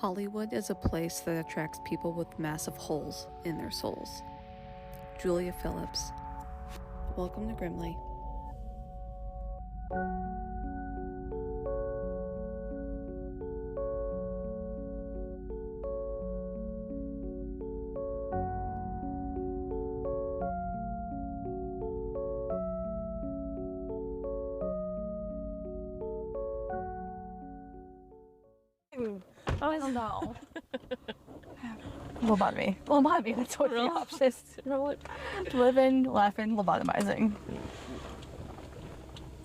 Hollywood is a place that attracts people with massive holes in their souls. Julia Phillips. Welcome to Grimly. I don't know. Lobotomy. That's what the option. Living, laughing, lobotomizing.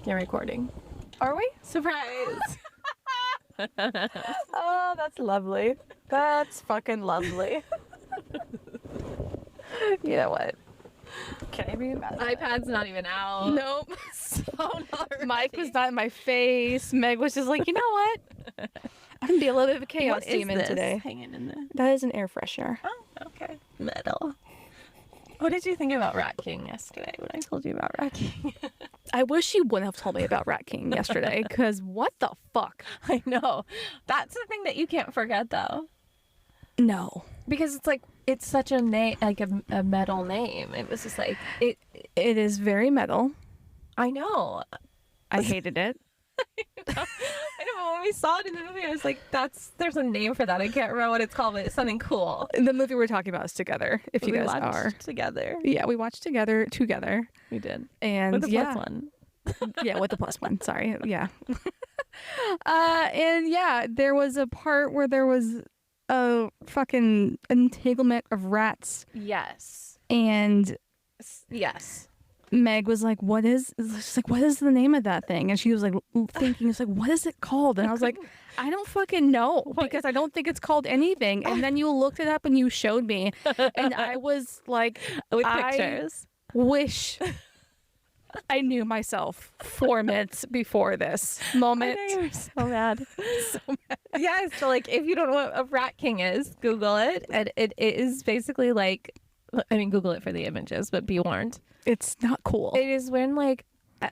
You're recording. Are we? Surprise! Oh, that's lovely. That's fucking lovely. You know what? Can I be mad? iPad's not even out. Nope. So not Mike was not in my face. Meg was just like, you know what? I'm gonna be a little bit of a chaos What is demon this today. hanging in there? That is an air freshener. Oh, okay. Metal. What did you think about Rat King yesterday when I told you about Rat King? I wish you wouldn't have told me about Rat King yesterday, because what the fuck? I know. That's the thing that you can't forget, though. No. Because it's like, it's such a name, like a metal name. It was just like, it. It is very metal. I know. I hated it. I know, but when we saw it in the movie, I was like, there's a name for that. I can't remember what it's called, but it's something cool. The movie we're talking about is Together, if you We guys watched are. together. Yeah, we watched together. We did. And With the yeah. plus one. Yeah, with the plus one. Sorry. Yeah. And yeah, there was a part where there was a fucking entanglement of rats, Yes. and Yes. Meg was like, she's like, what is the name of that thing? And she was like thinking, it's like, what is it called? And I was like, I don't fucking know, because I don't think it's called anything. And then you looked it up and you showed me, and I was like, With I pictures. wish I knew myself 4 minutes before this moment. I know, you're so mad. So mad. Yeah, so like, if you don't know what a Rat King is, Google it. And it is basically like, I mean, Google it for the images, but be warned. It's not cool. It is when like,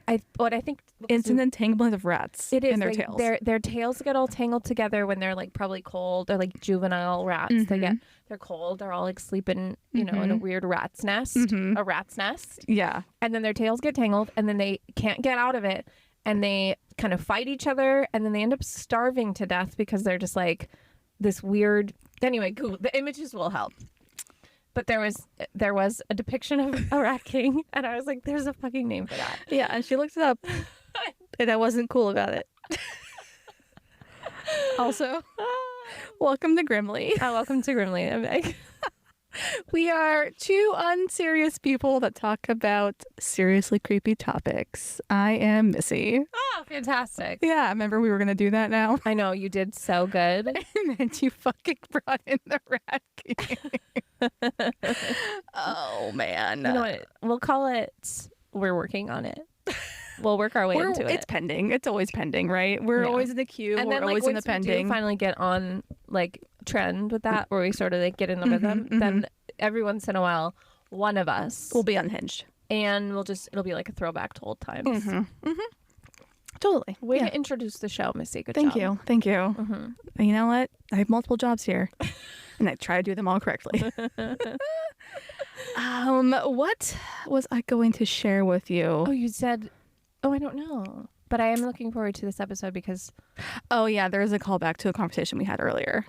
I think It's an entanglement of rats it is in their like, tails. Their tails get all tangled together when they're like probably cold. They're like juvenile rats. They're cold. They're all like sleeping, you know, in a weird rat's nest, a rat's nest. Yeah. And then their tails get tangled, and then they can't get out of it, and they kind of fight each other, and then they end up starving to death because they're just like this weird. Anyway, Google the images will help. But there was a depiction of a Rat King, and I was like, "There's a fucking name for that." Yeah, and she looked it up, and I wasn't cool about it. Also, welcome to Grimly. Welcome to Grimly. I'm Meg. We are two unserious people that talk about seriously creepy topics. I am Missy. Oh, fantastic! Yeah, remember we were going to do that now? I know, you did so good. And then you fucking brought in the Rat King. Oh, man. You know what? We'll call it. We're working on it. We'll work our way into it. It's pending. It's always pending, right? We're always in the queue. And we're then, always like, in the once we pending. do finally get on like trend with that, where we sort of like get in the rhythm, then every once in a while, one of us We'll be unhinged. and it'll be like a throwback to old times. Totally. Way Yeah. to introduce the show, Missy. Good Thank job. you. Thank you. And you know what? I have multiple jobs here, and I try to do them all correctly. What was I going to share with you? Oh, you said. Oh, I don't know. But I am looking forward to this episode because Oh, yeah, there is a callback to a conversation we had earlier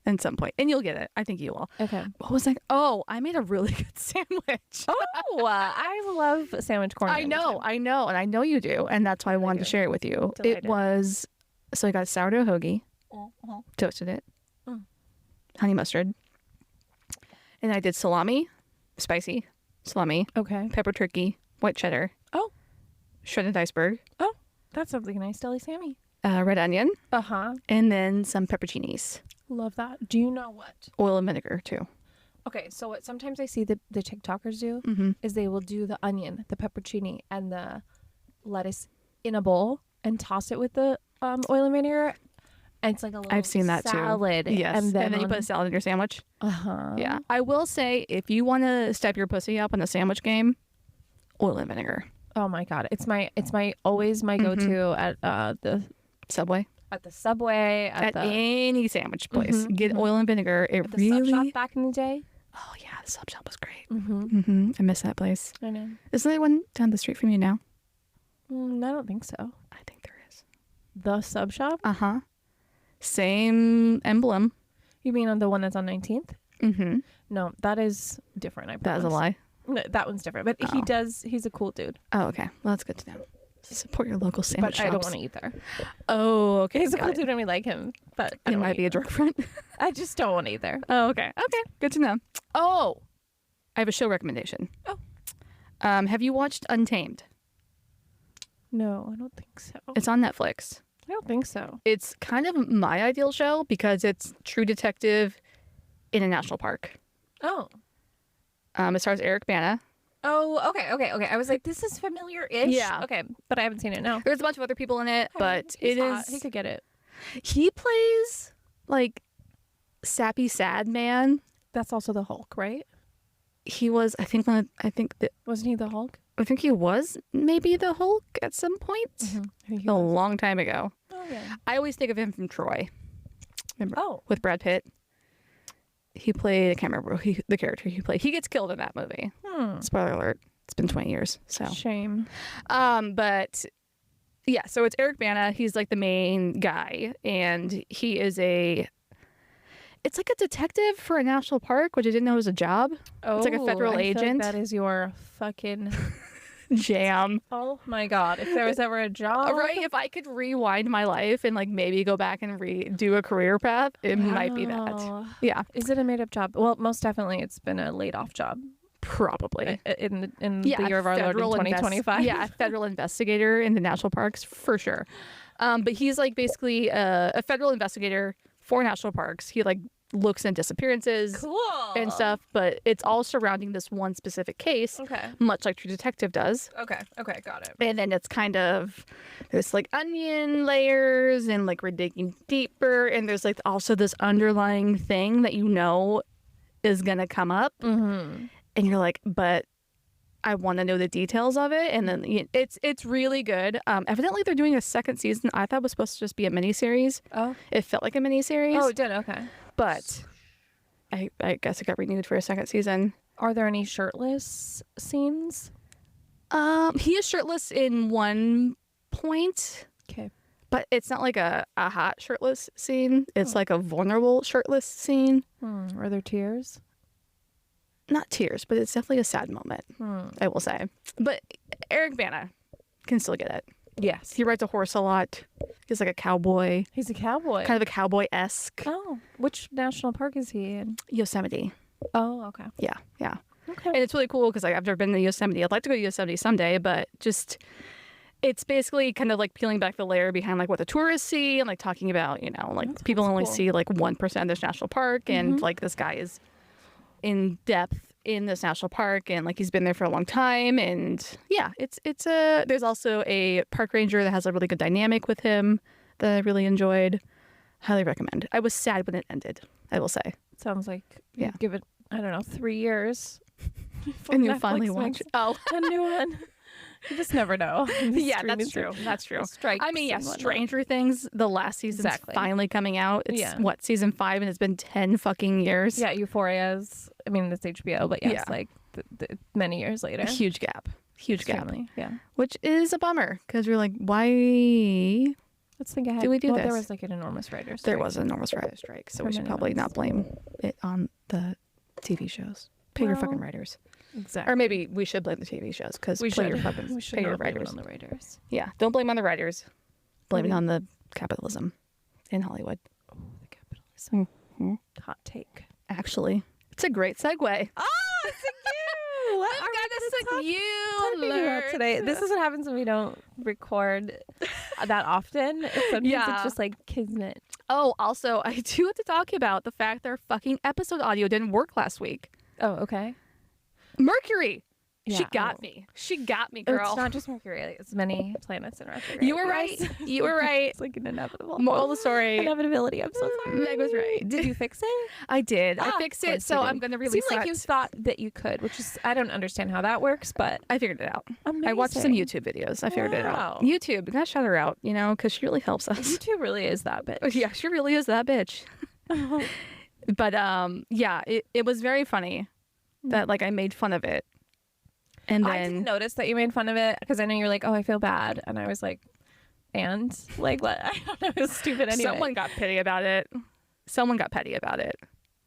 at some point, and you'll get it. I think you will. okay. What was I? Oh, I made a really good sandwich. Oh, I love sandwich corn. I know, and I know you do, and that's why I wanted to share it with you. Delighted. It was, so I got a sourdough hoagie, toasted it, honey mustard, and I did salami, spicy salami, Okay. pepper turkey, white cheddar, Oh. shredded iceberg, Oh, that sounds like a nice deli Sammy. red onion, Uh-huh. and then some pepperoncinis, Love that. Do you know what? oil and vinegar too. Okay, so what sometimes I see the TikTokers do is they will do the onion, the pepperoni, and the lettuce in a bowl and toss it with the oil and vinegar. And it's like a little I've seen that salad. too. Yes, And then, you put a salad in your sandwich. Uh-huh. Yeah, I will say, if you want to step your pussy up in the sandwich game, oil and vinegar. Oh my God. It's always my go-to at the Subway. At the Subway, At the any sandwich place. Mhm, Get mhm. oil and vinegar. It at the really... sub shop back in the day. Oh, yeah. The sub shop was great. Mm-hmm. I miss that place. I know. Is there one down the street from you now? I don't think so. I think there is. The sub shop? Uh-huh. Same emblem. You mean on the one that's on 19th? Mm-hmm. No, that is different. I That is a promise. lie. No, that one's different. But Oh. he's a cool dude. Oh, okay. Well, that's good to know. Support your local sandwich But I don't shops. want to eat there. Oh, okay. He's a got cool it. dude and we like him. But I It don't might wanna be a eat there. drug front. I just don't want to eat there. Oh, okay. Okay. Good to know. Oh, I have a show recommendation. Oh. Have you watched Untamed? No, I don't think so. It's on Netflix. I don't think so. It's kind of my ideal show because it's true detective in a national park. Oh. It stars Eric Bana. Oh, okay. I was like, this is familiar-ish. Yeah. Okay, but I haven't seen it. No. There's a bunch of other people in it, but He's it hot. is. He could get it. He plays like sappy sad man. That's also the Hulk, right? He was, I think Wasn't he the Hulk? I think he was maybe the Hulk at some point. I think he A was. long time ago. Oh yeah. I always think of him from Troy. Remember? Oh. With Brad Pitt. He played, I can't remember the character he played. He gets killed in that movie. Spoiler alert. It's been 20 years. So Shame. but yeah, so it's Eric Bana. He's like the main guy, and he is it's like a detective for a national park, which I didn't know was a job. Oh, It's like a federal I feel like agent. that is your fucking. Jam. Oh my god! If there was ever a job, Right? If I could rewind my life and like maybe go back and do a career path, it might be that. Wow. Yeah, Is it a made up job? Well, most definitely, it's been a laid off job probably. in the Yeah, year of our Lord in federal 2025. Yeah, a federal investigator in the national parks for sure. But he's like basically a federal investigator for national parks. He like looks into disappearances Cool. and stuff, but it's all surrounding this one specific case, Okay. much like True Detective does. Okay. Got it. And then it's kind of there's like onion layers and like we're digging deeper, and there's like also this underlying thing that you know is gonna come up, Mm-hmm. and you're like, but I want to know the details of it. And then it's really good. Evidently they're doing a second season. I thought it was supposed to just be a miniseries. Oh. It felt like a miniseries. Oh, it did. Okay. But I guess it got renewed for a second season. Are there any shirtless scenes? He is shirtless in one point, Okay. but it's not like a hot shirtless scene. It's like a vulnerable shirtless scene. Are there tears? Not tears, but it's definitely a sad moment, I will say. But Eric Bana can still get it. Yes. He rides a horse a lot. He's like a cowboy, He's a cowboy. kind of a cowboy-esque. Oh, which national park is he in? Yosemite. Oh, okay. Yeah. Okay. And it's really cool because I've never been to Yosemite. I'd like to go to Yosemite someday, but just it's basically kind of like peeling back the layer behind like what the tourists see and like talking about, you know, like That people sounds only cool. see like 1% of this national park, and like this guy is in depth in this national park, and like he's been there for a long time, and yeah, it's there's also a park ranger that has a really good dynamic with him that I really enjoyed. Highly recommend. I was sad when it ended, I will say. Sounds like Yeah. you give it, I don't know, 3 years. before And you'll Netflix finally watch makes it. Oh, a new one. You just never know. yeah, that's true. That's true. Strikes I mean, yeah, and whatnot. Stranger Things, the last season's Exactly. finally coming out. It's Yeah. what, season 5, and it's been 10 fucking years. Yeah, Euphoria's. I mean, it's HBO, but yes, Yeah. like many years later. A huge gap. Huge gap. Extremely, yeah. Which is a bummer because you're like, why? Let's think ahead. Do we do There this? was like an enormous writers. There was an enormous writer strike, so For we should many probably months. not blame it on the TV shows. Pay your fucking Well, writers. Exactly. Or maybe we should blame the TV shows because we pay should. your fucking We should pay your not blame it writers. on the writers. Yeah, don't blame on the writers. Blame it Maybe. on the capitalism in Hollywood. The capitalism. Mhm. Hot take. Actually, it's a great segue. Oh, it's a you. What are we gonna you talking about today? This is what happens when we don't record that often. Sometimes Yeah. it's just like kismet. Oh, also, I do have to talk about the fact that our fucking episode audio didn't work last week. Oh, okay. Mercury. She got me. She got me, girl. It's not just Mercury. It's many planets in retrograde. You were right. You were right. It's like an inevitable. Moral of the story. Inevitability. I'm so sorry. Meg was right. Did you fix it? I did. I fixed of it, course so you I'm did. going to release Seemed like that. you thought that you could, which is, I don't understand how that works, but I figured it out. amazing. I watched some YouTube videos. I figured it Wow. out. YouTube. We got to shout her out, because she really helps us. YouTube really is that bitch. Yeah, she really is that bitch. But yeah, it was very funny that like I made fun of it. And then I didn't notice that you made fun of it because I know you're like, oh, I feel bad. And I was like, and? Like, what? I don't know. It was stupid anyway. someone got petty about it. Someone got petty about it.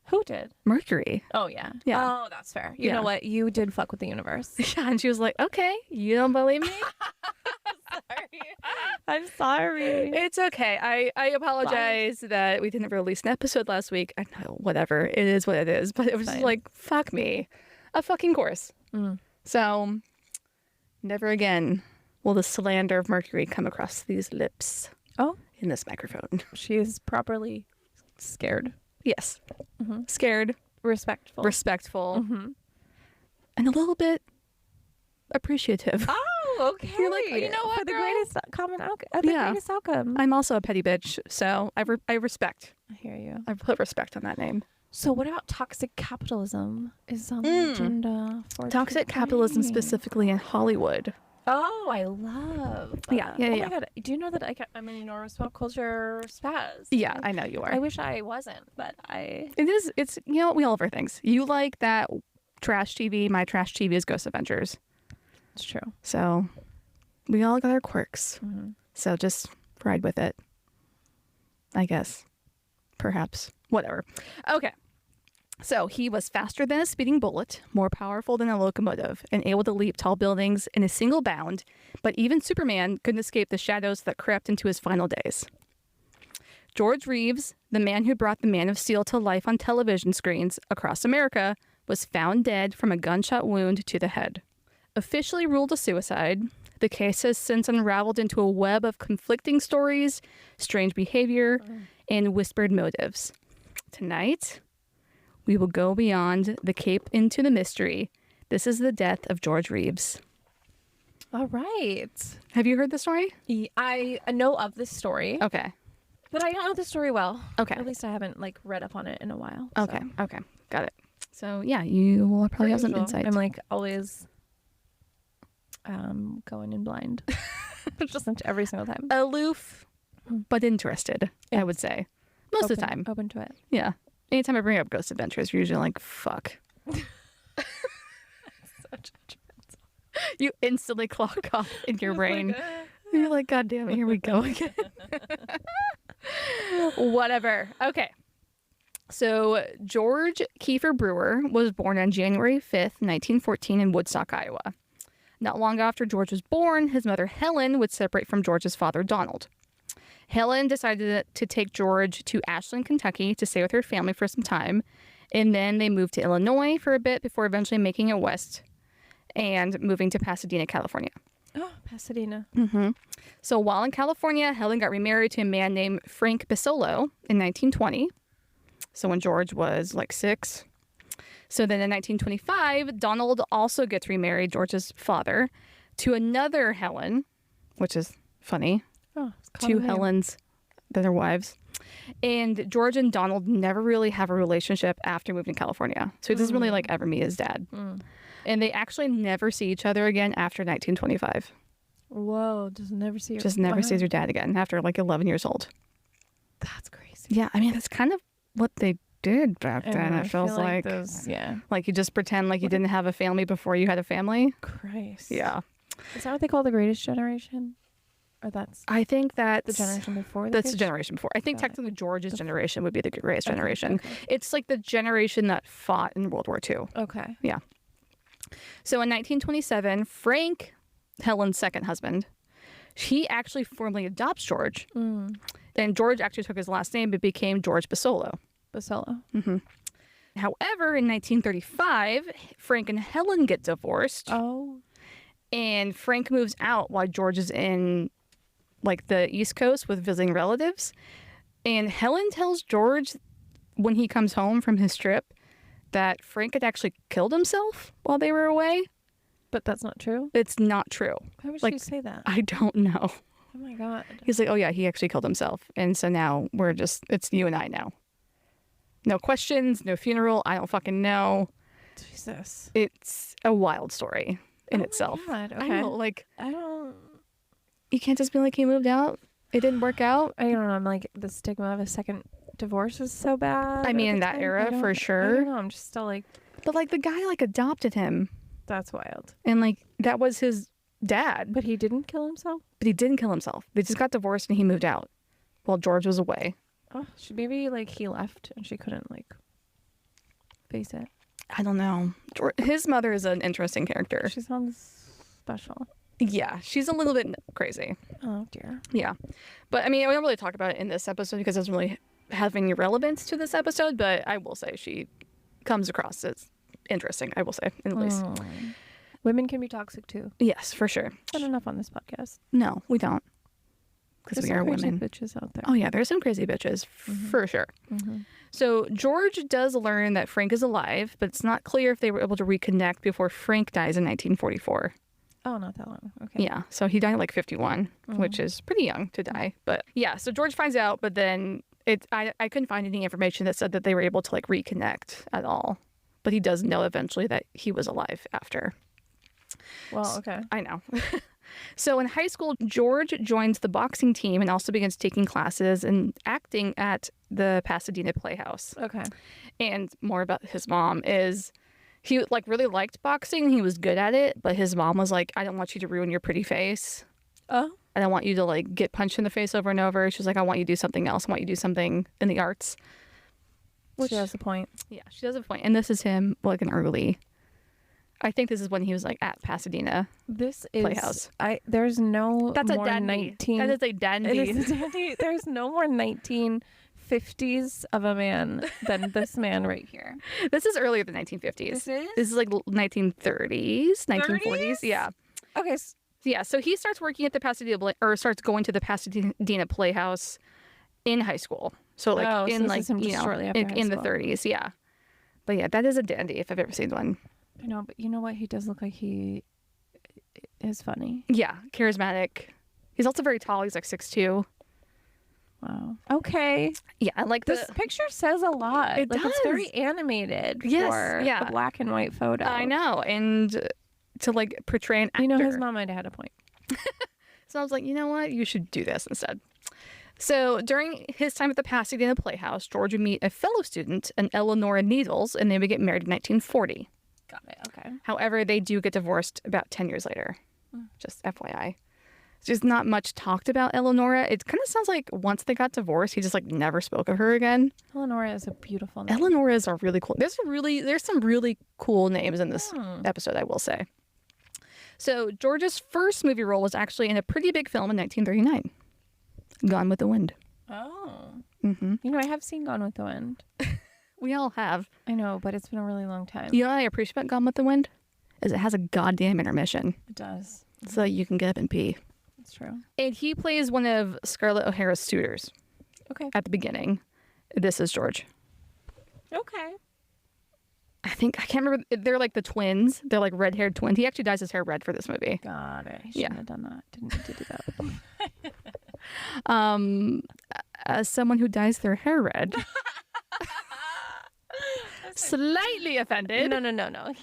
Who did? Mercury. Oh, yeah. Yeah. Oh, that's fair. You Yeah. know what? You did fuck with the universe. Yeah, and she was like, okay, you don't believe me? I'm sorry. It's okay. I apologize that we didn't release an episode last week. I know, whatever. It is what it is. But it was just Fine. like, fuck me. A fucking course. Mm. So, never again will the slander of Mercury come across these lips Oh, in this microphone. she is properly scared, Yes. Mhm. Scared, respectful. respectful, Mm-hmm. and a little bit appreciative. Oh, okay. You're like, you know what, For the girl? greatest common outcome. The Yeah. greatest outcome. I'm also a petty bitch, so I respect. I hear you. I put respect on that name. So, what about toxic capitalism is on the Mm. agenda for Toxic today? capitalism specifically in Hollywood. Oh, I love. Yeah, yeah, oh yeah. my god, do you know that I'm an enormous pop culture spaz? Yeah, I know you are. I wish I wasn't, but I. It's we all have our things. You like that trash TV. My trash TV is Ghost Adventures. It's true. So we all got our quirks. Mm-hmm. So just ride with it. I guess. Perhaps. Whatever. Okay. So he was faster than a speeding bullet, more powerful than a locomotive, and able to leap tall buildings in a single bound, but even Superman couldn't escape the shadows that crept into his final days. George Reeves, the man who brought the Man of Steel to life on television screens across America, was found dead from a gunshot wound to the head. Officially ruled a suicide, the case has since unraveled into a web of conflicting stories, strange behavior, and whispered motives. Tonight, we will go beyond the cape into the mystery. This is the death of George Reeves. All right. Have you heard the story? I know of this story, Okay. but I don't know the story well. Okay. At least I haven't read up on it in a while. so. Okay. Okay. Got it. So yeah, you will probably have some Usual. insight. I'm always going in blind. Just every single time. Aloof, but interested, I would say. Most of the time. Open to it. Yeah. Anytime I bring up Ghost Adventures, you're usually like, fuck. So judgmental. You instantly clock off in your brain. You're like, God damn it, here we go again. Whatever. Okay. So George Kiefer Brewer was born on January 5th, 1914 in Woodstock, Iowa. Not long after George was born, his mother Helen would separate from George's father Donald. Helen decided to take George to Ashland, Kentucky to stay with her family for some time, and then they moved to Illinois for a bit before eventually making it west and moving to Pasadena, California. Oh, Pasadena. Mm-hmm. So while in California, Helen got remarried to a man named Frank Bisolo in 1920. So when George was 6. So then in 1925, Donald also gets remarried, George's father, to another Helen, which is funny. Oh, Two Helens that are wives. And George and Donald never really have a relationship after moving to California. So he doesn't really ever meet his dad. Mm. And they actually never see each other again after 1925. Whoa, just never see your Just never sees her dad again after 11 years old. That's crazy. Yeah, I mean, that's kind of what they did back then. I It feels feel like those, yeah. you just pretend like you didn't have a family before you had a family. Christ. Yeah. Is that what they call the greatest generation? Or that's I think that's the generation before? That's the generation before. I think Got it. technically George's generation would be the greatest Okay, generation. okay. It's like the generation that fought in World War II. Okay. So in 1927, Frank, Helen's second husband, he actually formally adopts George. Mm. And George actually took his last name but became George Bisolo. Basolo. Mm-hmm. However, in 1935, Frank and Helen get divorced. Oh. And Frank moves out while George is in the East Coast with visiting relatives. And Helen tells George when he comes home from his trip that Frank had actually killed himself while they were away. But that's not true? It's not true. Why would Like, she say that? I don't know. Oh my God. He's like, oh yeah, he actually killed himself. And so now it's you and I now. No questions, no funeral. I don't fucking know. Jesus. It's a wild story in itself. God. Okay. I know, like, I don't you can't just be like, he moved out. It didn't work out. know. I'm like, the stigma of a second divorce is so bad. I mean, in that era, for sure. I don't know. I'm just still like, But like the guy like adopted him. that's wild. And like that was his dad. But he didn't kill himself? But he didn't kill himself. They just got divorced and he moved out while George was away. Oh, maybe like he left and she couldn't like face it. I don't know. His mother is an interesting character. She sounds special. Yeah, she's a little bit crazy. Oh dear. Yeah. But I mean, we don't really talk about it in this episode because it doesn't really have any relevance to this episode, but I will say she comes across as interesting, I will say, at least. Women can be toxic too. Yes, for sure. Not enough on this podcast. No, we don't. Because we are crazy women. bitches out there. Oh yeah, there's some crazy bitches, for sure. So George does learn that Frank is alive, but it's not clear if they were able to reconnect before Frank dies in 1944. Oh, not that long. Okay. Yeah, so he died at like 51, which is pretty young to die. But yeah, so George finds out, but then I couldn't find any information that said that they were able to like reconnect at all. But he does know eventually that he was alive after. Well, okay. I know. So in high school, George joins the boxing team and also begins taking classes and acting at the Pasadena Playhouse. Okay. And more about his mom is he like really liked boxing. He was good at it, but his mom was like, I don't want you to ruin your pretty face. Oh. I don't want you to like get punched in the face over and over. She's like, I want you to do something else. I want you to do something in the arts. Which she has a point. Yeah, she does have a point. And this is him like an early. I think this is when he was like at Pasadena. This is Playhouse. There's no That's more a dandy. 19. That is a dandy. It is a dandy. There's no more 1950s of a man than this man right here. This is earlier than 1950s. This is like 1930s, 1940s. Yeah. Okay. Yeah. So he starts working at the starts going to the Pasadena Playhouse in high school. So like in like shortly after in the 30s. Yeah. But yeah, that is a dandy if I've ever seen one. I know, but you know what? He does look like he is funny. Yeah, charismatic. He's also very tall. He's like 6'2". Wow. Okay. Yeah, I like this picture says a lot. It does. It's very animated for a black and white photo. I know, and to like portray an actor. You know, his mom might have had a point. So I was like, you know what? You should do this instead. So during his time at the Pasadena Playhouse, George would meet a fellow student, an Eleanor Needles, and they would get married in 1940. Got it. Okay. However, they do get divorced about 10 years later. Just FYI. There's not much talked about Eleonora. It kind of sounds like once they got divorced, he just like never spoke of her again. Eleonora is a beautiful name. Eleonora is a really cool. There's some really cool names in this episode, I will say. So George's first movie role was actually in a pretty big film in 1939, Gone with the Wind. Oh. Mm-hmm. You know, I have seen Gone with the Wind. We all have. I know, but it's been a really long time. You know what I appreciate about Gone with the Wind? Is it has a goddamn intermission. It does. So you can get up and pee. That's true. And he plays one of Scarlett O'Hara's suitors. Okay. At the beginning. This is George. Okay. I can't remember. They're like the twins. They're like red-haired twins. He actually dyes his hair red for this movie. Got it. He shouldn't have done that. Didn't need to do that. As someone who dyes their hair red. Slightly offended. No.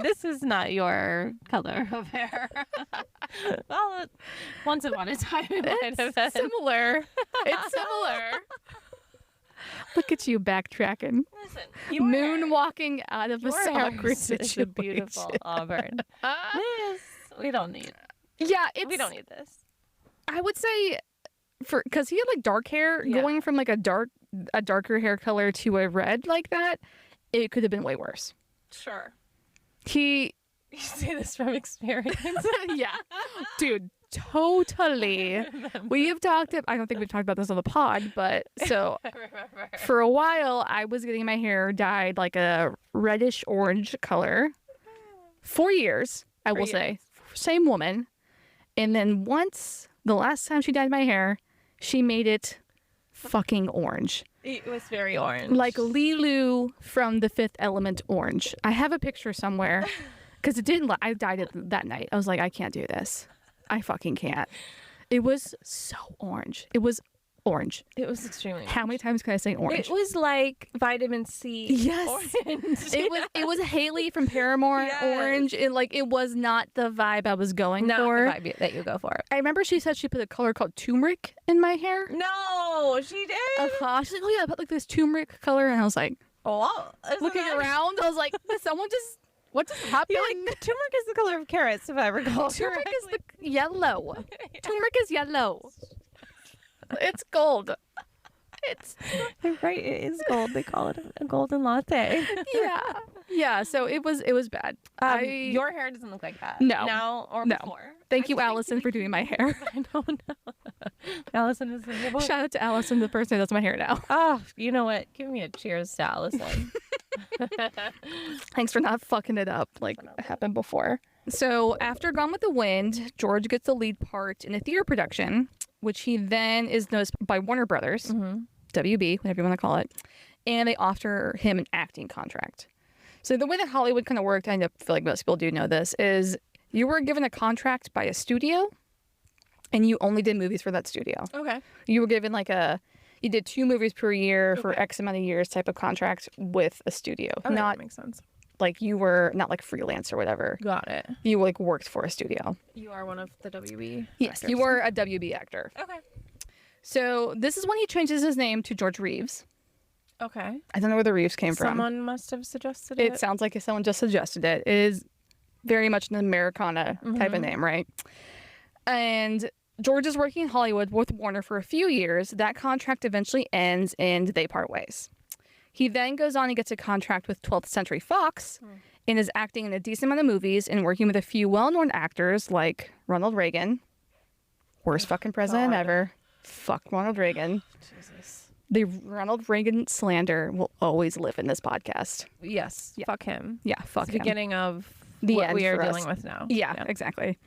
This is not your color of hair. Well, once upon a time it might have been. Similar. It's similar. Look at you backtracking. Listen, moonwalking out of a soccer situation. It's a beautiful auburn. This we don't need. Yeah, we don't need this. I would say because he had like dark hair, going from like a darker hair color to a red like that, it could have been way worse. Sure. You say this from experience. Yeah. Dude, totally. We have talked, I don't think we've talked about this on the pod, but so for a while I was getting my hair dyed like a reddish orange color. 4 years, I will say. Same woman. And then once, the last time she dyed my hair, she made it fucking orange. It was very orange. Like Lilu from The Fifth Element orange. I have a picture somewhere. Because it didn't. I died that night. I was like, I can't do this. I fucking can't. It was so orange. It was orange. It was extremely How many times can I say orange? It was like vitamin C. Yes. Orange. It was Haley from Paramore orange. It was not the vibe I was going Not for. the vibe that you go for. I remember she said she put a color called turmeric in my hair. No, she did. She's like, oh yeah, I put like this turmeric color, and I was like, Oh, looking around, I was like, did someone just what just happened? You're like, turmeric is the color of carrots, if I recall. Turmeric is the yellow. Turmeric is yellow. It's gold. It's right. It is gold. They call it a golden latte. yeah. So it was bad. Your hair doesn't look like that. No. Now or No. before. Thank you, Allison, for doing my hair. I don't know. Allison is the Shout out to Allison, the person who does my hair now. Oh, you know what? Give me a cheers to Allison. Thanks for not fucking it up like happened before. So after Gone with the Wind, George gets the lead part in a theater production, which he then is noticed by Warner Brothers, WB, whatever you want to call it, and they offer him an acting contract. So the way that Hollywood kind of worked, I feel like most people do know this, is you were given a contract by a studio, and you only did movies for that studio. Okay. You were given you did 2 movies per year for X amount of years type of contract with a studio. Okay, Not that makes sense. like you were not like freelance or whatever. Got it. You like worked for a studio. You are one of the WB. Yes, actors. you were a WB actor. Okay. So this is when he changes his name to George Reeves. Okay. I don't know where the Reeves came from. Someone must have suggested it. It sounds like someone just suggested it. It is very much an Americana type of name, right? And George is working in Hollywood with Warner for a few years. That contract eventually ends and they part ways. He then goes on and gets a contract with 12th Century Fox and is acting in a decent amount of movies and working with a few well-known actors like Ronald Reagan. Worst fucking president ever. Fuck Ronald Reagan. Jesus. The Ronald Reagan slander will always live in this podcast. Yes. Yeah. Fuck him. Yeah, fuck The him. beginning of The what end we are for us. dealing with now. Yeah, exactly.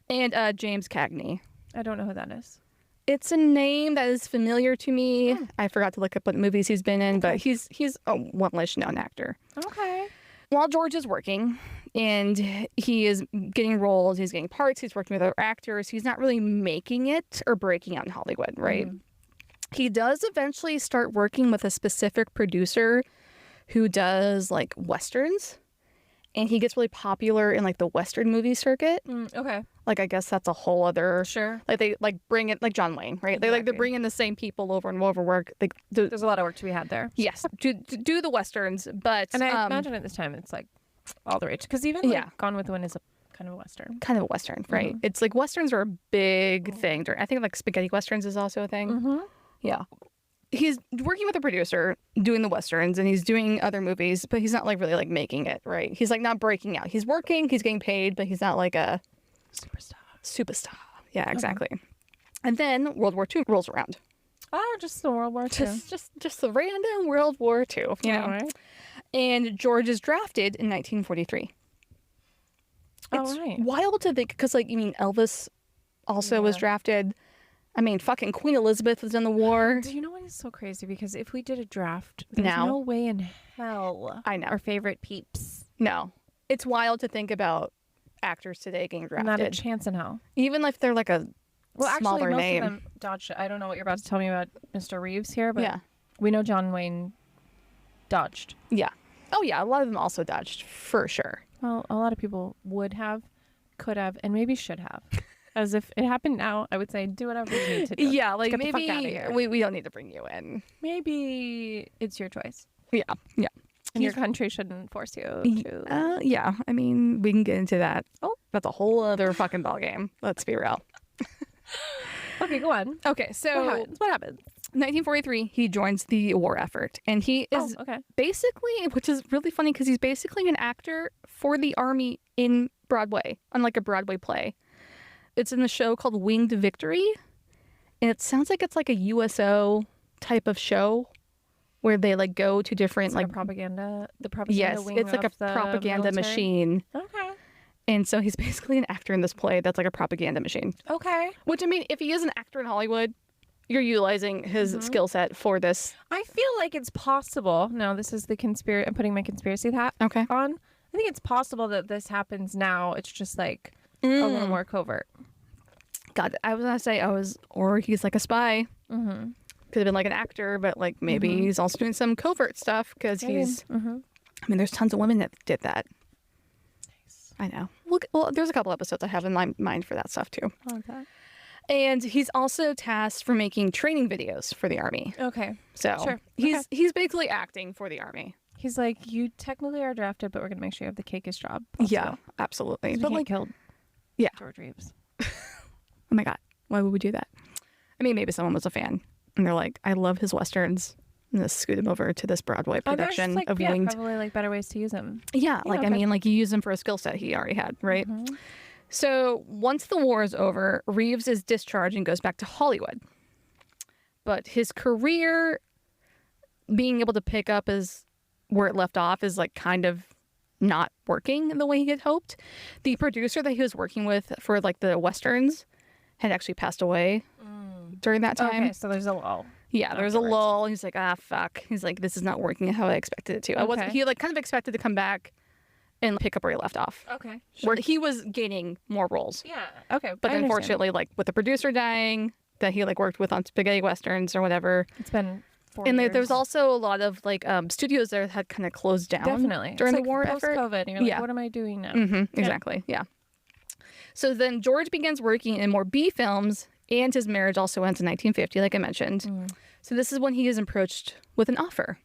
And James Cagney. I don't know who that is. It's a name that is familiar to me. I forgot to look up what movies he's been in, but he's a well-ish known actor. Okay. While George is working and he is getting roles, he's getting parts, he's working with other actors, he's not really making it or breaking out in Hollywood, right? He does eventually start working with a specific producer who does like Westerns. And he gets really popular in like the Western movie circuit. Okay. Like I guess that's a whole other Sure. like they like bring it like John Wayne, right? They bring in the same people over and over work. There's a lot of work to be had there. Yes, to do the Westerns, but And I imagine at this time it's like all the rage. Because even like, Gone with the Wind is a kind of a Western. kind of a Western, right? It's like Westerns are a big thing. I think like spaghetti Westerns is also a thing. Yeah. He's working with a producer doing the Westerns and he's doing other movies, but he's not like really like making it, right? He's like not breaking out. He's working, he's getting paid, but he's not like a superstar. Yeah, exactly. And then World War II rolls around. Oh, just the World War II. Just the random World War II, you know? Right. And George is drafted in 1943. It's right. wild to think, because like, you mean Elvis also was drafted. I mean, fucking Queen Elizabeth was in the war. Do you know what is so crazy? Because if we did a draft, there's Now? no way in hell I know. our favorite peeps. No. It's wild to think about actors today getting drafted. Not a chance in hell. Even if they're like a smaller actually, most name. of them dodged it. I don't know what you're about to tell me about Mr. Reeves here, but Yeah. we know John Wayne dodged. Yeah. Oh, yeah. A lot of them also dodged, for sure. Well, a lot of people would have, could have, and maybe should have. As if it happened now, I would say do whatever you need to do. Yeah, like Get the fuck outta maybe here. we don't need to bring you in. Maybe it's your choice. Yeah. Yeah. And your country shouldn't force you to. Yeah. I mean, we can get into that. Oh, that's a whole other fucking ballgame. Let's be real. Okay, go on. Okay, so What happens? 1943, he joins the war effort, and he is okay. basically, which is really funny because he's basically an actor for the army in Broadway, on like a Broadway play. It's in the show called Winged Victory, and it sounds like it's like a USO type of show where they like go to different It's like the propaganda wing it's like a of the propaganda military? machine. Okay. And so he's basically an actor in this play that's like a propaganda machine. Okay. Which, I mean, if he is an actor in Hollywood, you're utilizing his skill set for this. I feel like it's possible. Now, this is the conspiracy. I'm putting my conspiracy hat Okay. on. think it's possible that this happens now. It's just like a little more covert. God, I was gonna say or he's like a spy. Mm-hmm. Could have been like an actor, but like maybe he's also doing some covert stuff because he's. Mm-hmm. I mean, there's tons of women that did that. Nice. I know. Well, there's a couple episodes I have in my mind for that stuff too. Okay. And he's also tasked for making training videos for the army. Okay. So Sure. he's basically acting for the army. He's like, you technically are drafted, but we're gonna make sure you have the cakest job. Yeah, absolutely. But like killed. George Reeves. Oh my God, why would we do that? I mean, maybe someone was a fan and they're like, I love his westerns. I'm gonna scoot him over to this Broadway production like, of yeah, winged. probably like better ways to use him. Yeah, like okay. I mean, like you use him for a skill set he already had, right? Mm-hmm. So once the war is over, Reeves is discharged and goes back to Hollywood. But his career, being able to pick up is where it left off, is like kind of not working the way he had hoped. The producer that he was working with for like the westerns had actually passed away during that time. Okay, so there's a lull. Yeah, there's a lull. He's like, fuck. He's like, this is not working how I expected it to. Okay. He like kind of expected to come back and pick up where he left off. Okay. Where he was gaining more roles. Yeah. Okay. But I understand. unfortunately, like with the producer dying that he like worked with on spaghetti westerns or whatever. It's been 4 And years. there was also a lot of like studios that had kind of closed down Definitely during it's the war effort. post-COVID, and you're like, Yeah. what am I doing now? Exactly. Yeah. So then George begins working in more B films, and his marriage also ends in 1950, like I mentioned. So this is when he is approached with an offer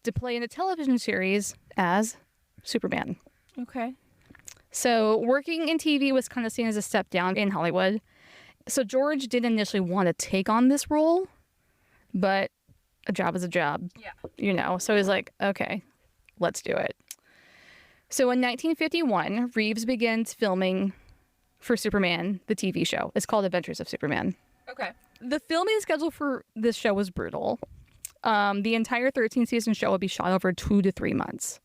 to play in a television series as Superman. Okay. So working in TV was kind of seen as a step down in Hollywood. So George didn't initially want to take on this role, but a job is a job. Yeah. You know, so he's like, okay, let's do it. So in 1951, Reeves begins filming for Superman, the TV show. It's called Adventures of Superman. Okay. The filming schedule for this show was brutal. The entire 13-season show would be shot over 2 to 3 months.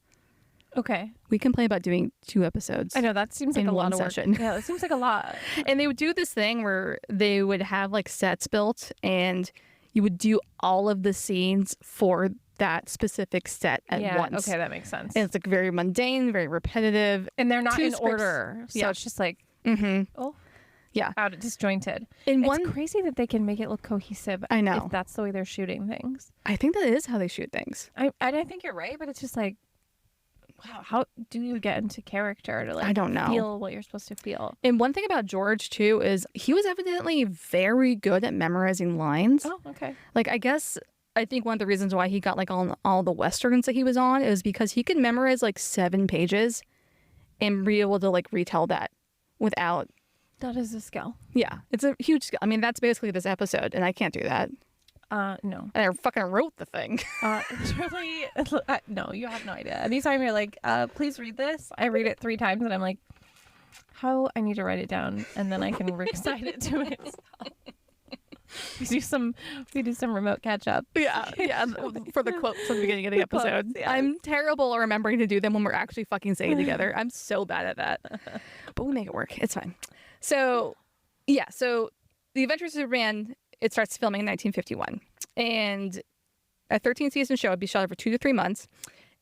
Okay. We complain about doing 2 episodes. I know that seems like in a lot one of work. session. Yeah, it seems like a lot. And they would do this thing where they would have like sets built and you would do all of the scenes for that specific set at once. Okay, that makes sense. And it's like very mundane, very repetitive. And they're not 2 in scripts. order, so Yeah. it's just like Yeah. out disjointed. And It's crazy that they can make it look cohesive. I know. if that's the way they're shooting things. I think that is how they shoot things. I think you're right, but it's just like, wow, how do you get into character to like I don't know. feel what you're supposed to feel? And one thing about George too is he was evidently very good at memorizing lines. Oh, okay. Like I think one of the reasons why he got like all the westerns that he was on is because he could memorize like 7 pages and be able to like retell that without. That is a skill. Yeah, it's a huge skill. I mean, that's basically this episode, and I can't do that. No. And I fucking wrote the thing. It's really no. You have no idea. Anytime you're like, please read this, I read it 3 times, and I'm like, how I need to write it down, and then I can recite it to myself. We do some remote catch up. Yeah, for the quotes at the beginning of the episode. Quotes, yeah. I'm terrible at remembering to do them when we're actually fucking saying together. I'm so bad at that. But we make it work. It's fine. So, yeah. So, The Adventures of Superman, it starts filming in 1951. And a 13-season show would be shot over 2 to 3 months.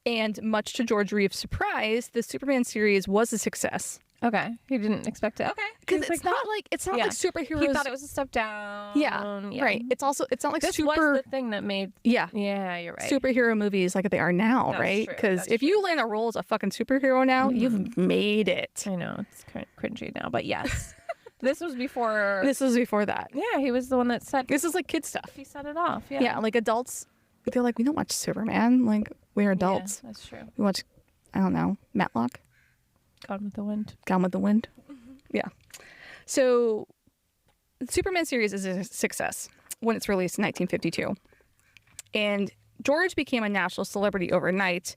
And much to George Reeves' surprise, the Superman series was a success. Okay, he didn't expect it. Okay, Because He's it's not like superheroes. He thought it was a step down. Yeah, right. It's not like This super. was the thing that made. Yeah. Yeah, you're right. Superhero movies like they are now, That's right? true, Because that's if you land a role as a fucking superhero now, you've made it. I know it's kind of cringy now, but yes, this was before. This was before that. Yeah, he was the one that set. This is like kid stuff. He set it off. Yeah. Yeah, like adults, they're like, we don't watch Superman. Like, we're adults. Yeah, that's true. We watch, I don't know, Matlock, Gone with the Wind. Gone with the Wind. Yeah. So, the Superman series is a success when it's released in 1952. And George became a national celebrity overnight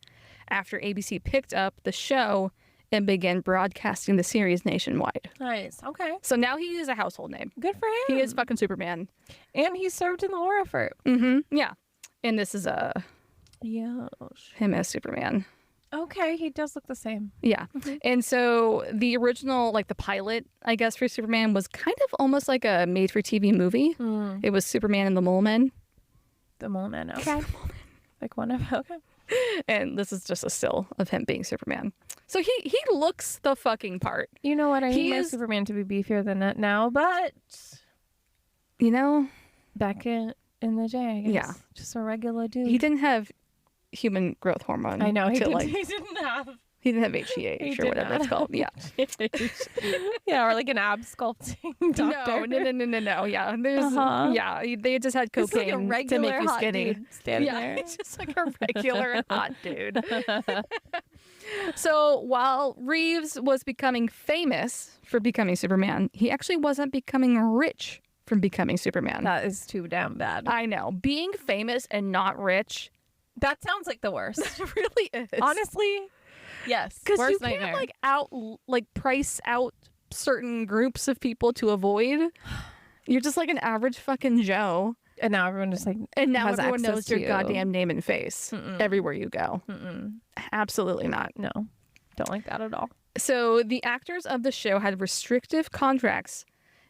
after ABC picked up the show and began broadcasting the series nationwide. Nice. Okay. So now he is a household name. Good for him. He is fucking Superman. And he served in the war effort. Yeah. And this is Yeah. him as Superman. Okay, he does look the same. Yeah. And so the original, like the pilot, I guess, for Superman was kind of almost like a made-for-TV movie. It was Superman and the Mole Men. The Mole Man. Okay. Like one of. Okay. And this is just a still of him being Superman. So he looks the fucking part. You know what? I He need my is- Superman to be beefier than that now, but You know, back in the day, I guess. Yeah. Just a regular dude. he didn't have human growth hormone. I know he to, didn't. like, He didn't have. he didn't have HGH He or did whatever not it's called. Yeah. Yeah, or like an ab sculpting doctor. No. Yeah. There's Uh-huh. yeah. They just had It's like a cocaine to regular make you hot skinny. dude standing Yeah, there. it's just like a regular hot dude. So while Reeves was becoming famous for becoming Superman, he actually wasn't becoming rich from becoming Superman. That is too damn bad. I know. Being famous and not rich That sounds like the worst. really is. Honestly, yes. Because Worst you can't nightmare. price out certain groups of people to avoid. You're just like an average fucking Joe. And now everyone just like And now has everyone access knows to your you. goddamn name and face everywhere you go. Absolutely not. No, don't like that at all. So the actors of the show had restrictive contracts,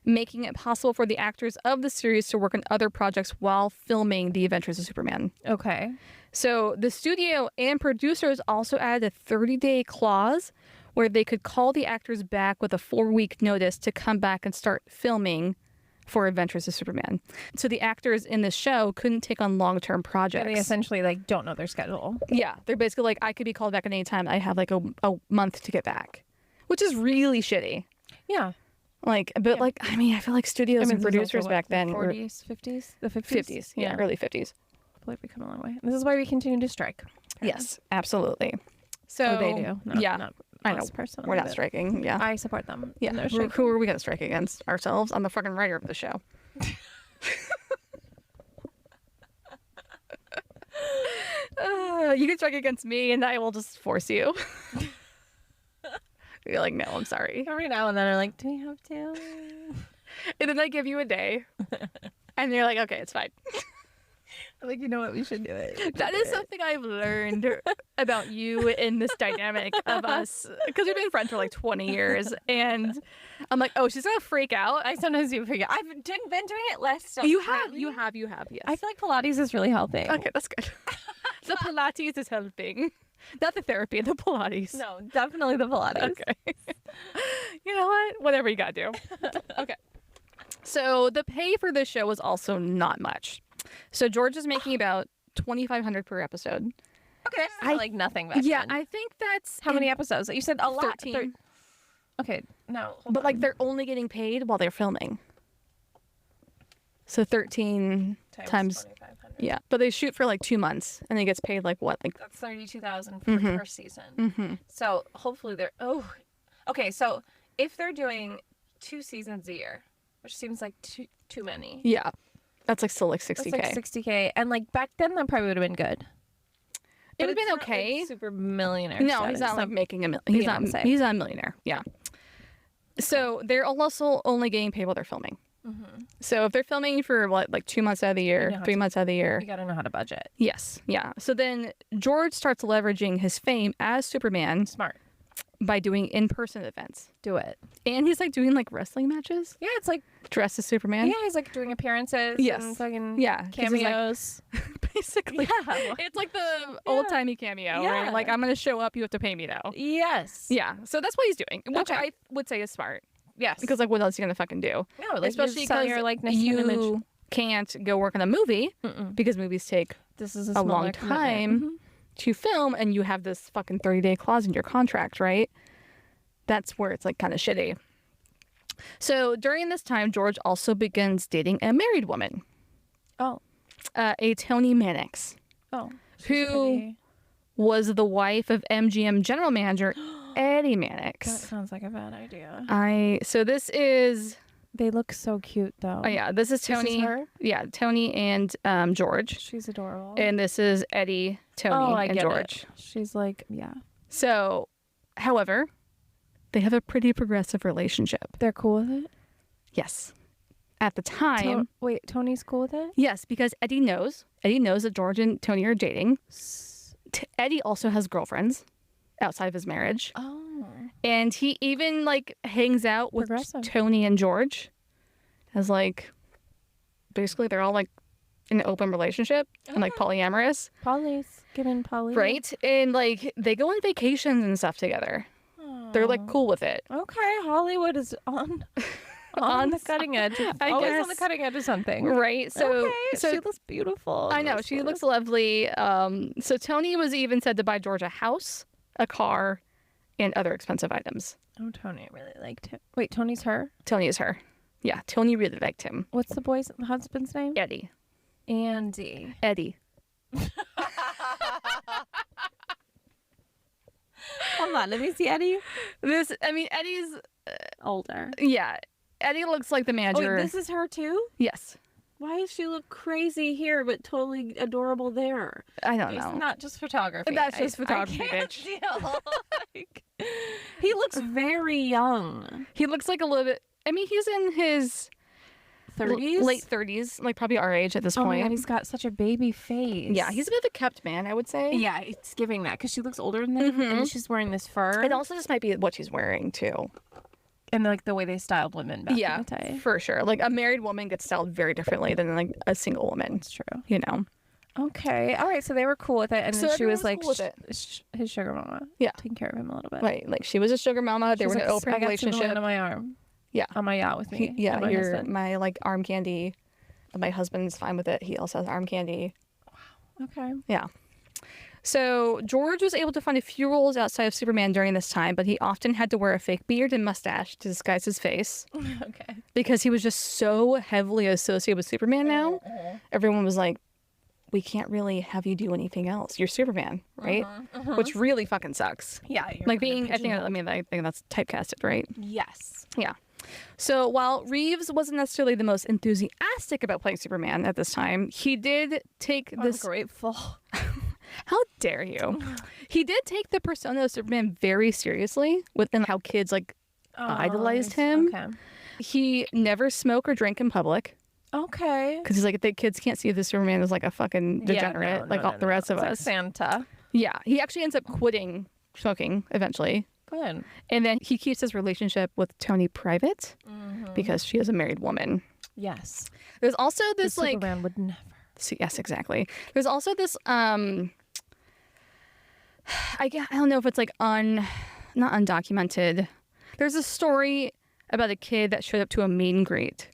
making it possible for the actors of the series to work on other projects while filming The Adventures of Superman. Okay. So the studio and producers also added a 30-day clause where they could call the actors back with a 4-week notice to come back and start filming for Adventures of Superman. So the actors in this show couldn't take on long-term projects. They essentially like don't know their schedule. Yeah, they're basically like, I could be called back at any time. I have like a month to get back, which is really shitty. Yeah. Like, but like, I mean, I feel like studios and this is also, producers what, back the then were 40s, 50s, the 50s. 50s. Yeah, early 50s. I believe we come a long way. This is why we continue to strike. Yes, absolutely. So Oh, they do. Not, yeah, not I know. us personally, We're not but striking. Yeah. I support them. Yeah. in their Who, strike. who are we going to strike against? Ourselves? I'm the fucking writer of the show. You can strike against me and I will just force you. You're like, no, I'm sorry. Every now and then are like, do we have to? And then I give you a day. And you're like, okay, it's fine. I'm like, you know what? We should do it. That is something I've learned about you in this dynamic of us. Because we've been friends for like 20 years. And I'm like, oh, she's going to freak out. I sometimes do forget. I've been doing it less. So You have, lately. yes. I feel like Pilates is really healthy. Okay, that's good. The Pilates is helping. Not the therapy, the Pilates. No, definitely the Pilates. Okay. You know what? Whatever you gotta do. Okay. So the pay for this show was also not much. So George is making about $2,500 per episode. Okay, that's like nothing back Yeah, then. I think that's How many episodes? You said a lot. 13. Okay, no. But like they're only getting paid while they're filming. So 13 times 2,500. yeah. But they shoot for like 2 months and it gets paid like what? Like That's 32,000 per season. So hopefully they're okay. So if they're doing 2 seasons a year, which seems like too many. yeah. That's like still like 60K. That's like 60K, and like back then that probably would have been good. It would have But been it's not, okay. like, super millionaire. No, status. he's not like Some- making a million. you He's know not. what I'm saying. He's not a millionaire. Yeah. So they're also only getting paid while they're filming. So if they're filming for what, like 2 months out of the year, know how 3 to- months out of the year, You gotta know how to budget. yes, yeah. So then George starts leveraging his fame as Superman Smart. by doing in-person events, Do it. and he's like doing like wrestling matches Yeah, it's like dressed as Superman. yeah, he's like doing appearances. Yes. And fucking Yeah, 'cause he's, like, cameos. basically. Yeah. It's like the old-timey cameo. Where, Yeah. like, I'm gonna show up. You have to pay me now. Yes. Yeah. So that's what he's doing, which Okay. I would say is smart. Yes. Because like, what else are you gonna fucking do? no, like Especially you sell because your likeness and image. you can't go work on a movie because movies take This is a smaller long commitment. time to film, and you have this fucking 30-day clause in your contract, right? That's where it's like kind of shitty. So during this time, George also begins dating a married woman, Oh. a Toni Mannix, Oh. who was the wife of MGM general manager Eddie That Mannix. sounds like a bad idea. So this is They look so cute though. oh yeah, this is This is Tony. her? Yeah, Tony and George. She's adorable. And this is Eddie, Tony, oh, I and get George. it. She's like, yeah. So, however, they have a pretty progressive relationship. They're cool with it? Yes. At the time, Wait, Tony's cool with it? yes, because Eddie knows that George and Tony are dating. Eddie also has girlfriends outside of his marriage. Oh. And he even like hangs out with Progressive. Tony and George as like basically they're all like in an open relationship and like polyamorous. Polly's giving Polly. Right? And like they go on vacations and stuff together. They're like cool with it. Okay, Hollywood is on the cutting edge. Always on the cutting edge of something. Right. So she looks beautiful. I know, she looks lovely. So Tony was even said to buy George a house, a car, and other expensive items. Oh, Tony really liked him. Wait, Tony's her? Tony is her. Yeah, Tony really liked him. What's the husband's name? Eddie. Andy. Eddie. Hold on, let me see Eddie. Eddie's older. Yeah. Eddie looks like the manager. Wait, this is her too? Yes. Why does she look crazy here but totally adorable there? I don't know. It's not just photography. That's just photography, I can't bitch. deal. He looks very young. He looks like a little bit. He's in his 30s? Late 30s, like probably our age at this point. Oh my God, he's got such a baby face. Yeah, he's a bit of a kept man, I would say. Yeah, it's giving that because she looks older than him and she's wearing this fur. It also just might be what she's wearing too. And like the way they styled women back in the day. For sure. Like a married woman gets styled very differently than like a single woman. That's true. You know. Okay. All right. So they were cool with it, and So then she was everyone like was cool with his sugar mama. Yeah. Taking care of him a little bit. Right. Like she was a sugar mama. They were in an open I got relationship. on my arm. Yeah. On my yacht with me. Yeah. my You're husband. my like arm candy. My husband's fine with it. He also has arm candy. Okay. Yeah. So George was able to find a few roles outside of Superman during this time, but he often had to wear a fake beard and mustache to disguise his face Okay. because he was just so heavily associated with Superman now. Everyone was like, we can't really have you do anything else. You're Superman, right? Which really fucking sucks. Yeah. Like being, I think that's typecasted, right? Yes. Yeah. So while Reeves wasn't necessarily the most enthusiastic about playing Superman at this time, he did take this. I'm grateful. How dare you? He did take the persona of Superman very seriously within how kids idolized him. Okay. He never smoked or drank in public Okay. because he's like, the kids can't see the Superman as like a fucking degenerate all the rest of It's us. like Santa. Yeah. He actually ends up quitting smoking eventually. Good. And then he keeps his relationship with Tony private because she is a married woman. Yes. There's also this Superman would never. Yes, exactly. There's also this I don't know if it's like not undocumented. There's a story about a kid that showed up to a meet and greet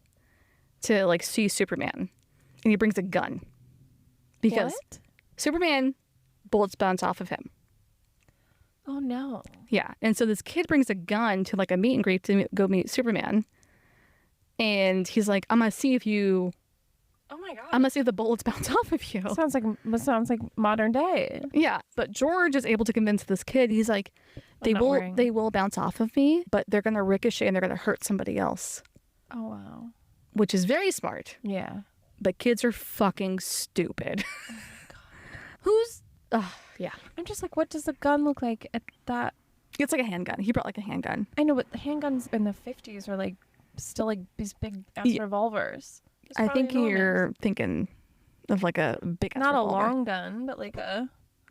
to like see Superman, and he brings a gun because What? Superman bullets bounce off of him. Oh no. Yeah, and so this kid brings a gun to like a meet and greet to go meet Superman, and he's like, "I'm gonna see if you." Oh my God. I'm gonna see if the bullets bounce off of you. Sounds like modern day. Yeah, but George is able to convince this kid. He's like, they will bounce off of me, but they're gonna ricochet and they're gonna hurt somebody else, Oh wow. which is very smart. Yeah. But kids are fucking stupid. Oh my God. Yeah. I'm just like, what does a gun look like at that? It's like a handgun. He brought like a handgun. I know, but the handguns in the 50s are like still like these big ass revolvers. It's I probably think enormous. you're thinking of like a big. Not a long gun, but like a.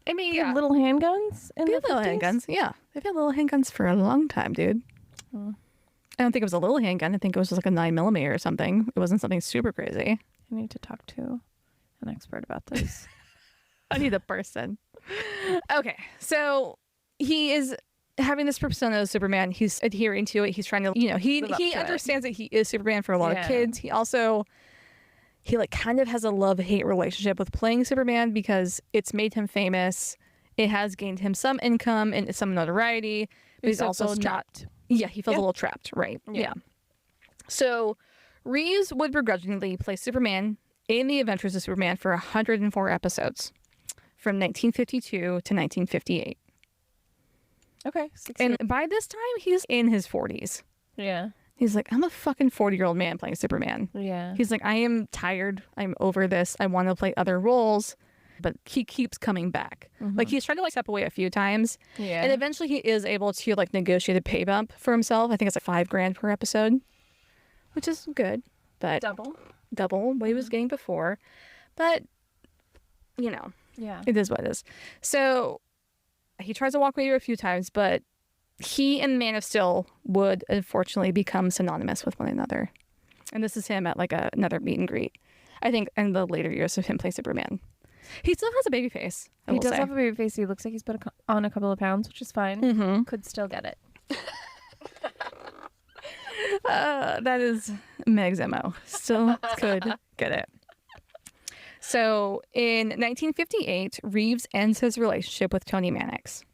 I mean, They had little handguns in They the had little 50s? handguns. Yeah, they've had little handguns for a long time, dude. Hmm. I don't think it was a little handgun. I think it was just like a 9mm or something. It wasn't something super crazy. I need to talk to an expert about this. I need a person. Okay, so he is having this persona of Superman. He's adhering to it. He's trying to, Live up he to it. understands that he is Superman for a lot of Yeah. kids. He also, he like kind of has a love-hate relationship with playing Superman because it's made him famous. It has gained him some income and some notoriety. But he's also not. trapped. Yeah, he feels Yeah. a little trapped, right? Yeah. So Reeves would begrudgingly play Superman in The Adventures of Superman for 104 episodes from 1952 to 1958. Okay. And by this time, he's in his 40s. Yeah. He's like, I'm a fucking 40-year-old man playing Superman. Yeah. He's like, I am tired. I'm over this. I want to play other roles. But he keeps coming back. Like, he's tried to like step away a few times. Yeah. And eventually he is able to like negotiate a pay bump for himself. I think it's like $5,000 per episode, which is good. But double what he was getting before. But, you know, Yeah. it is what it is. So he tries to walk away a few times, but he and Man of Steel would unfortunately become synonymous with one another. And this is him at like another meet and greet. I think in the later years of him playing Superman. He still has a baby face. He does have a baby face. He looks like he's put on a couple of pounds, which is fine. Mm-hmm. Could still get it. That is Meg's MO. Still could get it. So in 1958, Reeves ends his relationship with Toni Mannix.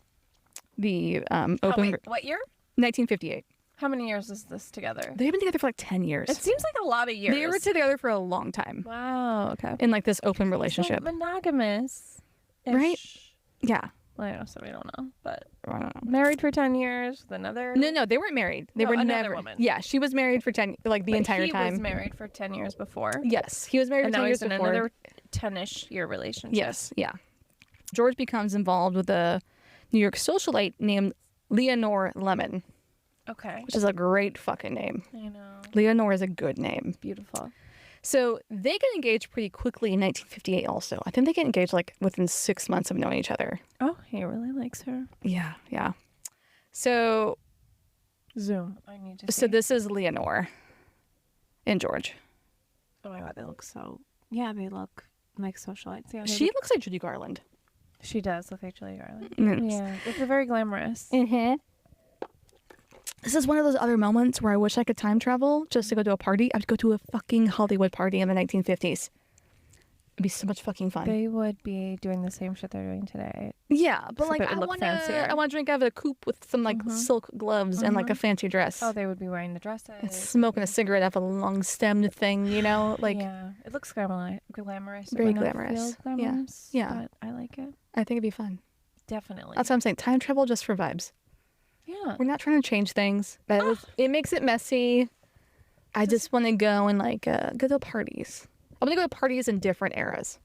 The What year? 1958. How many years is this together? They've been together for like 10 years. It seems like a lot of years. They were together for a long time. Wow. Okay. In like this open relationship. So monogamous. Right? Yeah. Well, I know, so we don't know, but I don't know. married for 10 years with another. No, they weren't married. They were another never. woman. Yeah, she was married for 10, like the entire time. He was married for 10 years before. Yes, he was married And for now 10 years he's in before. another 10-ish year relationship. Yes, yeah. George becomes involved with a New York socialite named Leonore Lemon, Okay. which is a great fucking name. I know. Leonore is a good name. Beautiful. So they get engaged pretty quickly in 1958 also. I think they get engaged like within 6 months of knowing each other. Oh, he really likes her. Yeah, yeah. So Zoom. I need to see. so this is Leonore and George. Oh my god, they look so. Yeah, they look like socialites. Yeah, She looks like Judy Garland. She does look like Julia Garland. Mm. Yeah, they're very glamorous. Mm-hmm. This is one of those other moments where I wish I could time travel just to go to a party. I'd go to a fucking Hollywood party in the 1950s. It'd be so much fucking fun. They would be doing the same shit they're doing today. Yeah, but like Except it I would look want fancier. to drink out of a coupe with some like silk gloves and like a fancy dress. Oh, they would be wearing the dresses. And smoking a cigarette off a long stemmed thing, you know? Like yeah, it looks glamorous. It Very might not glamorous. feel glamorous. Yeah. But I like it. I think it'd be fun. Definitely. That's what I'm saying. Time travel just for vibes. Yeah. We're not trying to change things. But it makes it messy. I just want to go and like go to parties. I want to go to parties in different eras.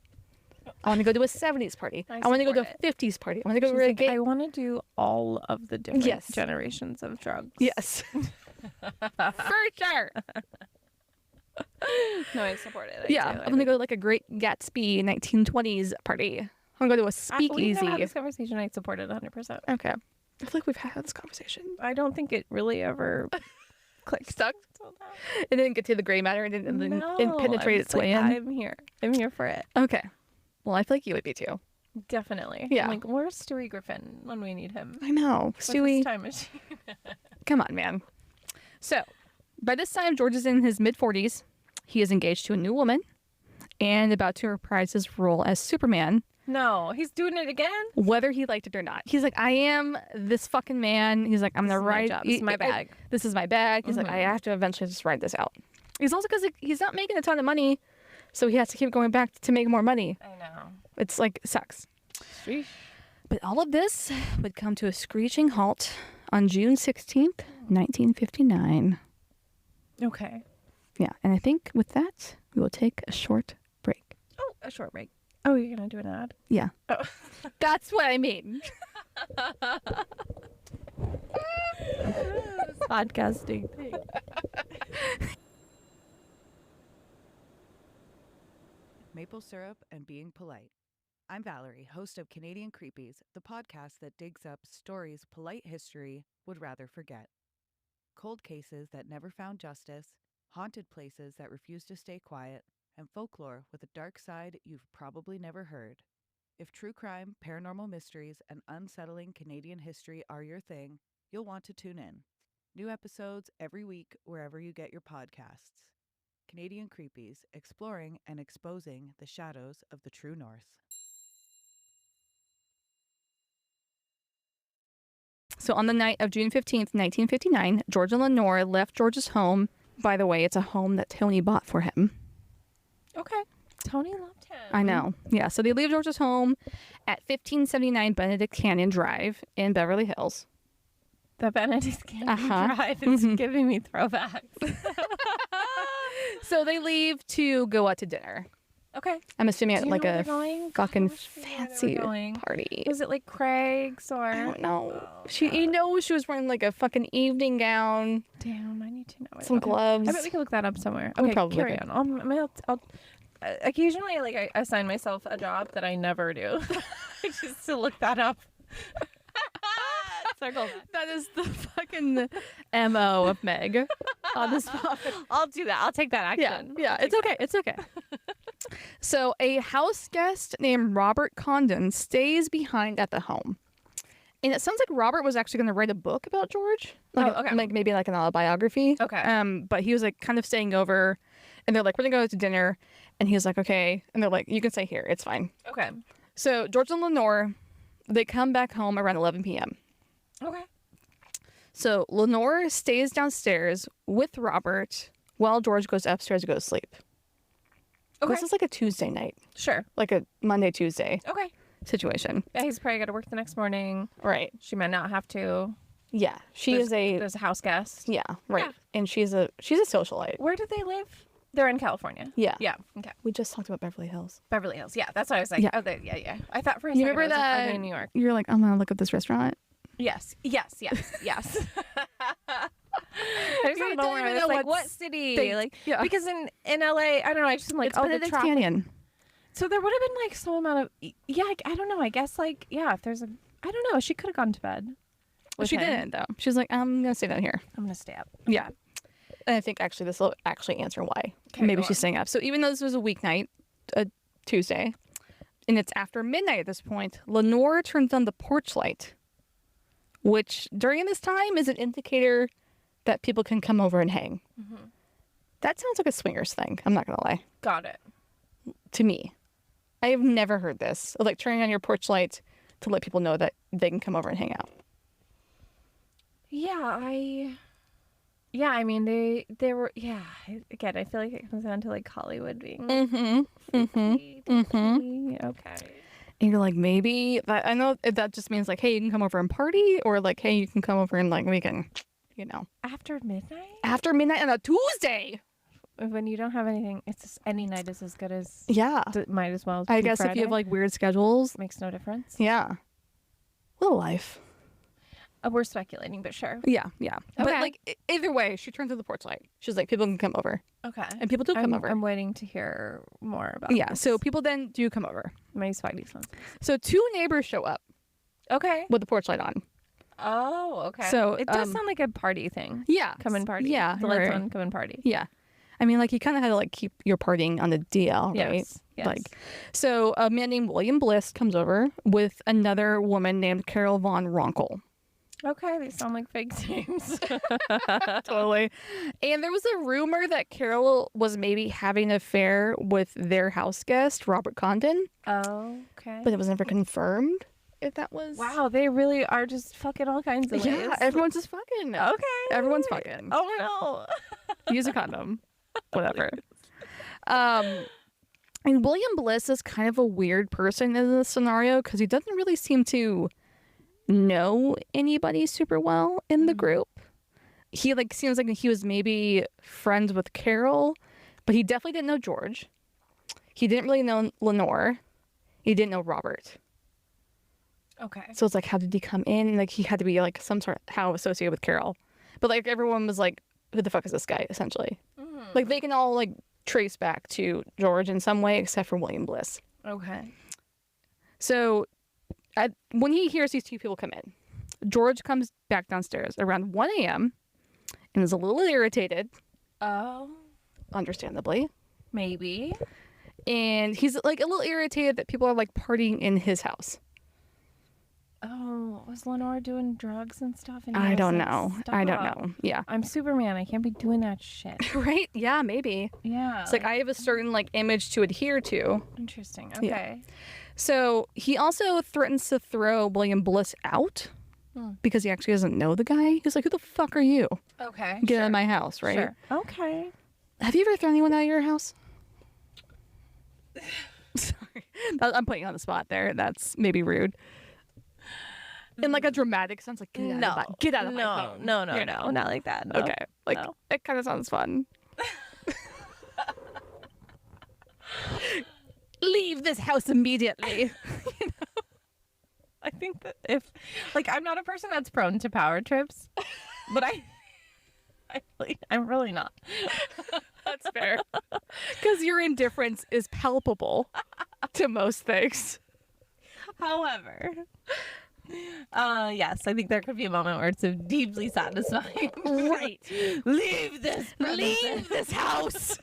I want to go to a 70s party. I want to go to a 50s party. I want to go to a gay. I want to do all of the different Yes. generations of drugs. Yes. For sure. No, I support it. Yeah. I'm going to go to like a Great Gatsby 1920s party. I'm going to go to a We speakeasy. had this conversation. I support it 100%. Okay. I feel like we've had this conversation. I don't think it really ever clicked. Stuck? It didn't get to the gray matter. It didn't it penetrate its way in. I'm here. I'm here for it. Okay. Well, I feel like you would be too. Definitely. Yeah. I'm like, where's Stewie Griffin when we need him? I know. With his Stewie. time machine. Come on, man. So, by this time, George is in his mid-40s. He is engaged to a new woman and about to reprise his role as Superman, No, he's doing it again. whether he liked it or not. He's like, I am this fucking man. He's like, I'm going to This is my ride. job. This is my bag. This is my bag. He's like, I have to eventually just ride this out. He's also because he's not making a ton of money, so he has to keep going back to make more money. I know. It's like, sucks. Sheesh. But all of this would come to a screeching halt on June 16th, 1959. Okay. Yeah, and I think with that, we will take a short break. Oh, a short break. Oh, you're gonna do an ad? Yeah. Oh. That's what I mean. Podcasting. Maple syrup and being polite. I'm Valerie, host of Canadian Creepies, the podcast that digs up stories polite history would rather forget. Cold cases that never found justice, haunted places that refuse to stay quiet, and folklore with a dark side you've probably never heard. If true crime, paranormal mysteries, and unsettling Canadian history are your thing, you'll want to tune in. New episodes every week wherever you get your podcasts. Canadian Creepies, exploring and exposing the shadows of the true north. So on the night of June 15th, 1959, George and Lenore left George's home. By the way, it's a home that Tony bought for him. Okay. Tony loved him. I know. Yeah, so they leave George's home at 1579 Benedict Canyon Drive in Beverly Hills. The Benedict Canyon Uh-huh. Drive is giving me throwbacks. So they leave to go out to dinner. Okay. I'm assuming Do at you like know where a they're going? fucking I wish we knew where they were fancy going. party. Was it like Craig's or? I don't know. You know, she was wearing like a fucking evening gown, Damn, I need to know. some gloves. I bet we can look that up somewhere. We'll Okay, probably carry could. on. I'll occasionally, like, I assign myself a job that I never do, just to look that up. Circle that. That is the fucking MO of Meg on this spot. I'll do that. I'll take that Yeah, action. yeah, it's okay. It's okay. So a house guest named Robert Condon stays behind at the home. And it sounds like Robert was actually going to write a book about George. Like, okay. like maybe like an autobiography. Okay. But he was like kind of staying over, and they're like, we're going to go to dinner. And he was like, okay. And they're like, you can stay here. It's fine. Okay. So George and Lenore, they come back home around 11 p.m. Okay. So Lenore stays downstairs with Robert while George goes upstairs to go to sleep. Okay. This is like a Tuesday night, Sure. like a Monday, Tuesday Okay. situation. Yeah, he's probably got to work the next morning. Right. She might not have to. Yeah. There's a house guest. Yeah, right. Yeah. And she's a socialite. Where do they live? They're in California. Yeah. Yeah. Okay. We just talked about Beverly Hills. Beverly Hills. Yeah, that's what I was like. Yeah. Oh, yeah. I thought for a You second remember it was that? in New York. You're like, I'm going to look up this restaurant. Yes. I just You don't know don't where even I was know like, what what city? they- like, yeah. because in LA, I don't know. I just am like, It's the Benedict traffic. Canyon. So there would have been like some amount of, yeah. I don't know. I guess like, yeah. If there's I don't know. She could have gone to bed. Well, she with him. didn't, though. She was like, I'm going to stay down here. I'm gonna stay up. Yeah. And I think actually this will actually answer why. Okay, Maybe go she's on. staying up. So even though this was a weeknight, a Tuesday, and it's after midnight at this point, Lenore turns on the porch light, which during this time is an indicator that people can come over and hang. Mm-hmm. That sounds like a swingers thing. I'm not going to lie. Got it. To me. I have never heard this. Like turning on your porch light to let people know that they can come over and hang out. Yeah, I mean, they were, yeah. Again, I feel like it comes down to like Hollywood being okay. And you're like, maybe that, I know that just means like, hey, you can come over and party, or like, hey, you can come over and like we can, After midnight? after midnight on a Tuesday. When you don't have anything, it's just, any night is as good as, Yeah. might as well I be guess if you Friday. have like weird schedules. Makes no difference. Yeah. What a life. We're speculating, but sure. Yeah. Yeah. But Okay. like either way, she turns on the porch light. She's like, people can come over. Okay. And people do come over. I'm waiting to hear more about Yeah. this. So people then do come over. My spidey senses. So two neighbors show up Okay. with the porch light on. Oh, okay. So, it does sound like a party thing. Yeah. Come and party. Yeah. The lights right. on, come and party. Yeah. I mean, like, you kind of had to, like, keep your partying on the DL, right? Yes. Yes. Like, so a man named William Bliss comes over with another woman named Carol Von Ronkel. Okay, they sound like fake names. Totally. And there was a rumor that Carol was maybe having an affair with their house guest, Robert Condon, Oh, okay. but it was never confirmed if that was... Wow, they really are just fucking all kinds of ways. Yeah, everyone's just fucking. Okay. Everyone's fucking. Oh, no. Use a condom. Whatever. And William Bliss is kind of a weird person in this scenario because he doesn't really seem to know anybody super well in the group. He like seems like he was maybe friends with Carol, but he definitely didn't know George. He didn't really know Lenore. He didn't know Robert. Okay. So it's like, how did he come in? Like he had to be like some sort of how associated with Carol. But like everyone was like, who the fuck is this guy? Essentially, like they can all like trace back to George in some way, except for William Bliss. Okay. So when he hears these two people come in, George comes back downstairs around 1 a.m. and is a little irritated, Oh, understandably. maybe. And he's like a little irritated that people are like partying in his house. Oh, was Lenore doing drugs and stuff? And I he don't was like, know. I don't "Stop. know. Yeah. I'm Superman. I can't be doing that shit. Right? Yeah, maybe. Yeah. It's like I have a certain like image to adhere to. Interesting. Okay. Yeah. So he also threatens to throw William Bliss out because he actually doesn't know the guy. He's like, who the fuck are you? Okay. Get out of my house, right? Sure. Okay. Have you ever thrown anyone out of your house? Sorry. I'm putting you on the spot there. That's maybe rude. In like a dramatic sense, like get out of my home. No, You know? not like that. No. Okay, like No. it kind of sounds fun. Leave this house immediately. I think that if, like, I'm not a person that's prone to power trips, but I'm really not. That's fair. Because your indifference is palpable to most things. However, yes, I think there could be a moment where it's deeply satisfying. Right. Leave this Leave this house.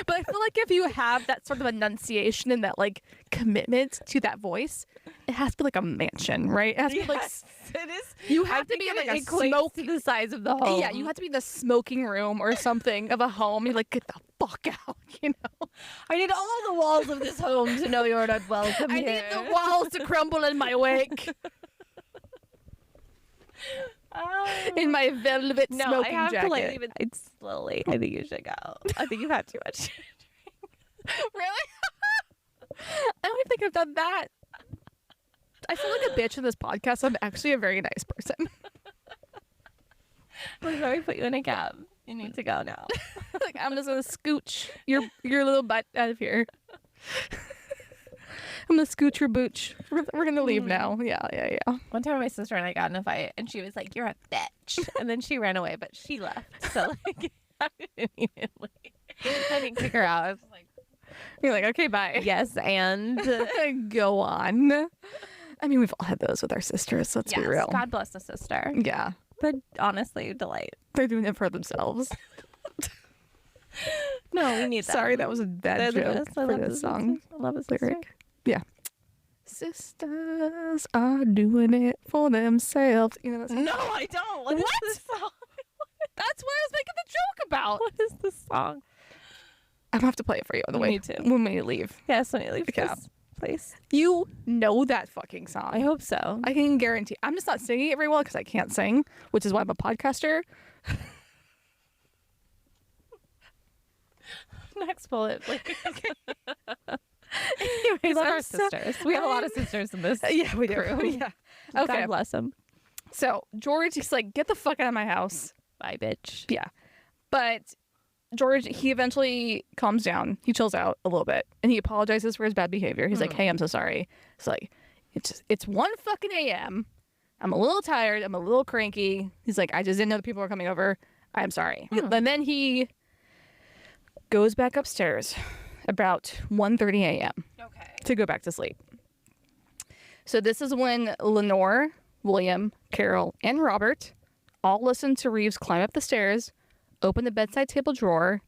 But I feel like if you have that sort of enunciation and that like commitment to that voice, it has to be like a mansion, right? It has to be like it is. you have to be in like a smoke to the size of the home. Yeah, you have to be in the smoking room or something of a home. You're like, get the fuck out, you know? I need all the walls of this home to know you're not welcome I here. need the walls to crumble in my wake. In my velvet No, smoking I have jacket. politely been it's slowly. I think you should go. I think you've had too much. Really? I don't think I've done that. I feel like a bitch in this podcast. I'm actually a very nice person. Before we put you in a cab, you need to go now. Like I'm just gonna scooch your little butt out of here. I'm gonna scooch your booch. We're gonna leave now. Yeah. One time my sister and I got in a fight and she was like, "You're a bitch," and then she ran away, but she left. So like, I didn't even leave. I didn't kick her out. I was like, You're like, okay, bye. yes, and Go on. I mean, we've all had those with our sisters. Let's be real. God bless the sister. Yeah, But honestly, delight. they're doing it for themselves. No, we need that. Sorry, that was a bad They're the joke best. I for love this this song I love a sister. lyric. Yeah. Sisters are doing it for themselves. You know that song? No, I don't. What is this song? That's what I was making the joke about. What is this song? I'm gonna have to play it for you on the way. Me too. When we leave. Yes, when you leave Yeah. this place. You know that fucking song. I hope so. I can guarantee. I'm just not singing it very well because I can't sing, which is why I'm a podcaster. Next bullet. Anyways, We love I'm our sisters. We have a lot of sisters in this. Yeah, we do. crew. Yeah. Okay. God bless them. So George, he's like, get the fuck out of my house. Bye, bitch. Yeah. But George, he eventually calms down. He chills out a little bit and he apologizes for his bad behavior. He's like, hey, I'm so sorry. It's like, it's 1 fucking a.m. I'm a little tired. I'm a little cranky. He's like, I just didn't know the people were coming over. I'm sorry. And then he goes back upstairs about 1:30 a.m. Okay. to go back to sleep. So this is when Lenore, William, Carol, and Robert all listen to Reeves climb up the stairs, open the bedside table drawer,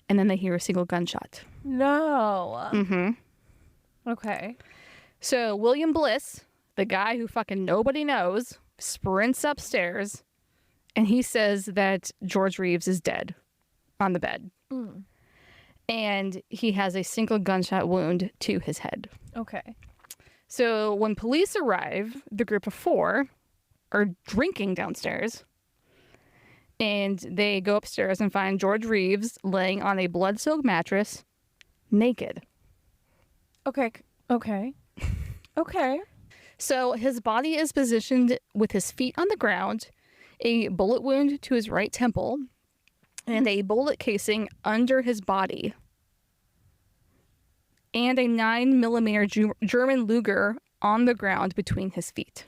and then they hear a single gunshot. No. Mm-hmm. Okay. So William Bliss, the guy who fucking nobody knows, sprints upstairs, and he says that George Reeves is dead on the bed. And he has a single gunshot wound to his head. Okay. So when police arrive, the group of 4 are drinking downstairs. And they go upstairs and find George Reeves laying on a blood-soaked mattress, naked. Okay. Okay. Okay. So his body is positioned with his feet on the ground, a bullet wound to his right temple, and a bullet casing under his body, and a 9mm German Luger on the ground between his feet.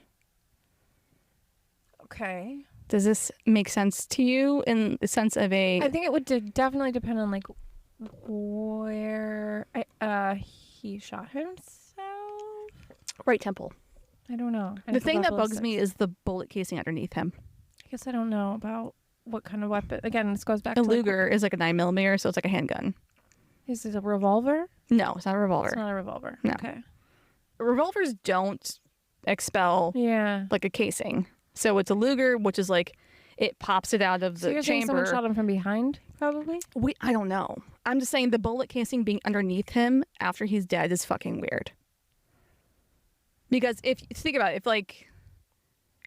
Okay. Does this make sense to you in the sense of I think it would definitely depend on like where he shot himself. right temple? I don't know. I The thing forgot that bugs ballistics. me is the bullet casing underneath him. I guess I don't know about what kind of weapon. Again, this goes back A to like, Luger is like a 9mm, so it's like a handgun. is it a revolver? No, it's not a revolver. It's not a revolver. No. Okay. Revolvers don't expel Yeah. like a casing. So it's a Luger, which is like it pops it out of So the you're saying someone chamber. shot him from behind, probably? I don't know. I'm just saying the bullet casing being underneath him after he's dead is fucking weird. Because if think about it, if like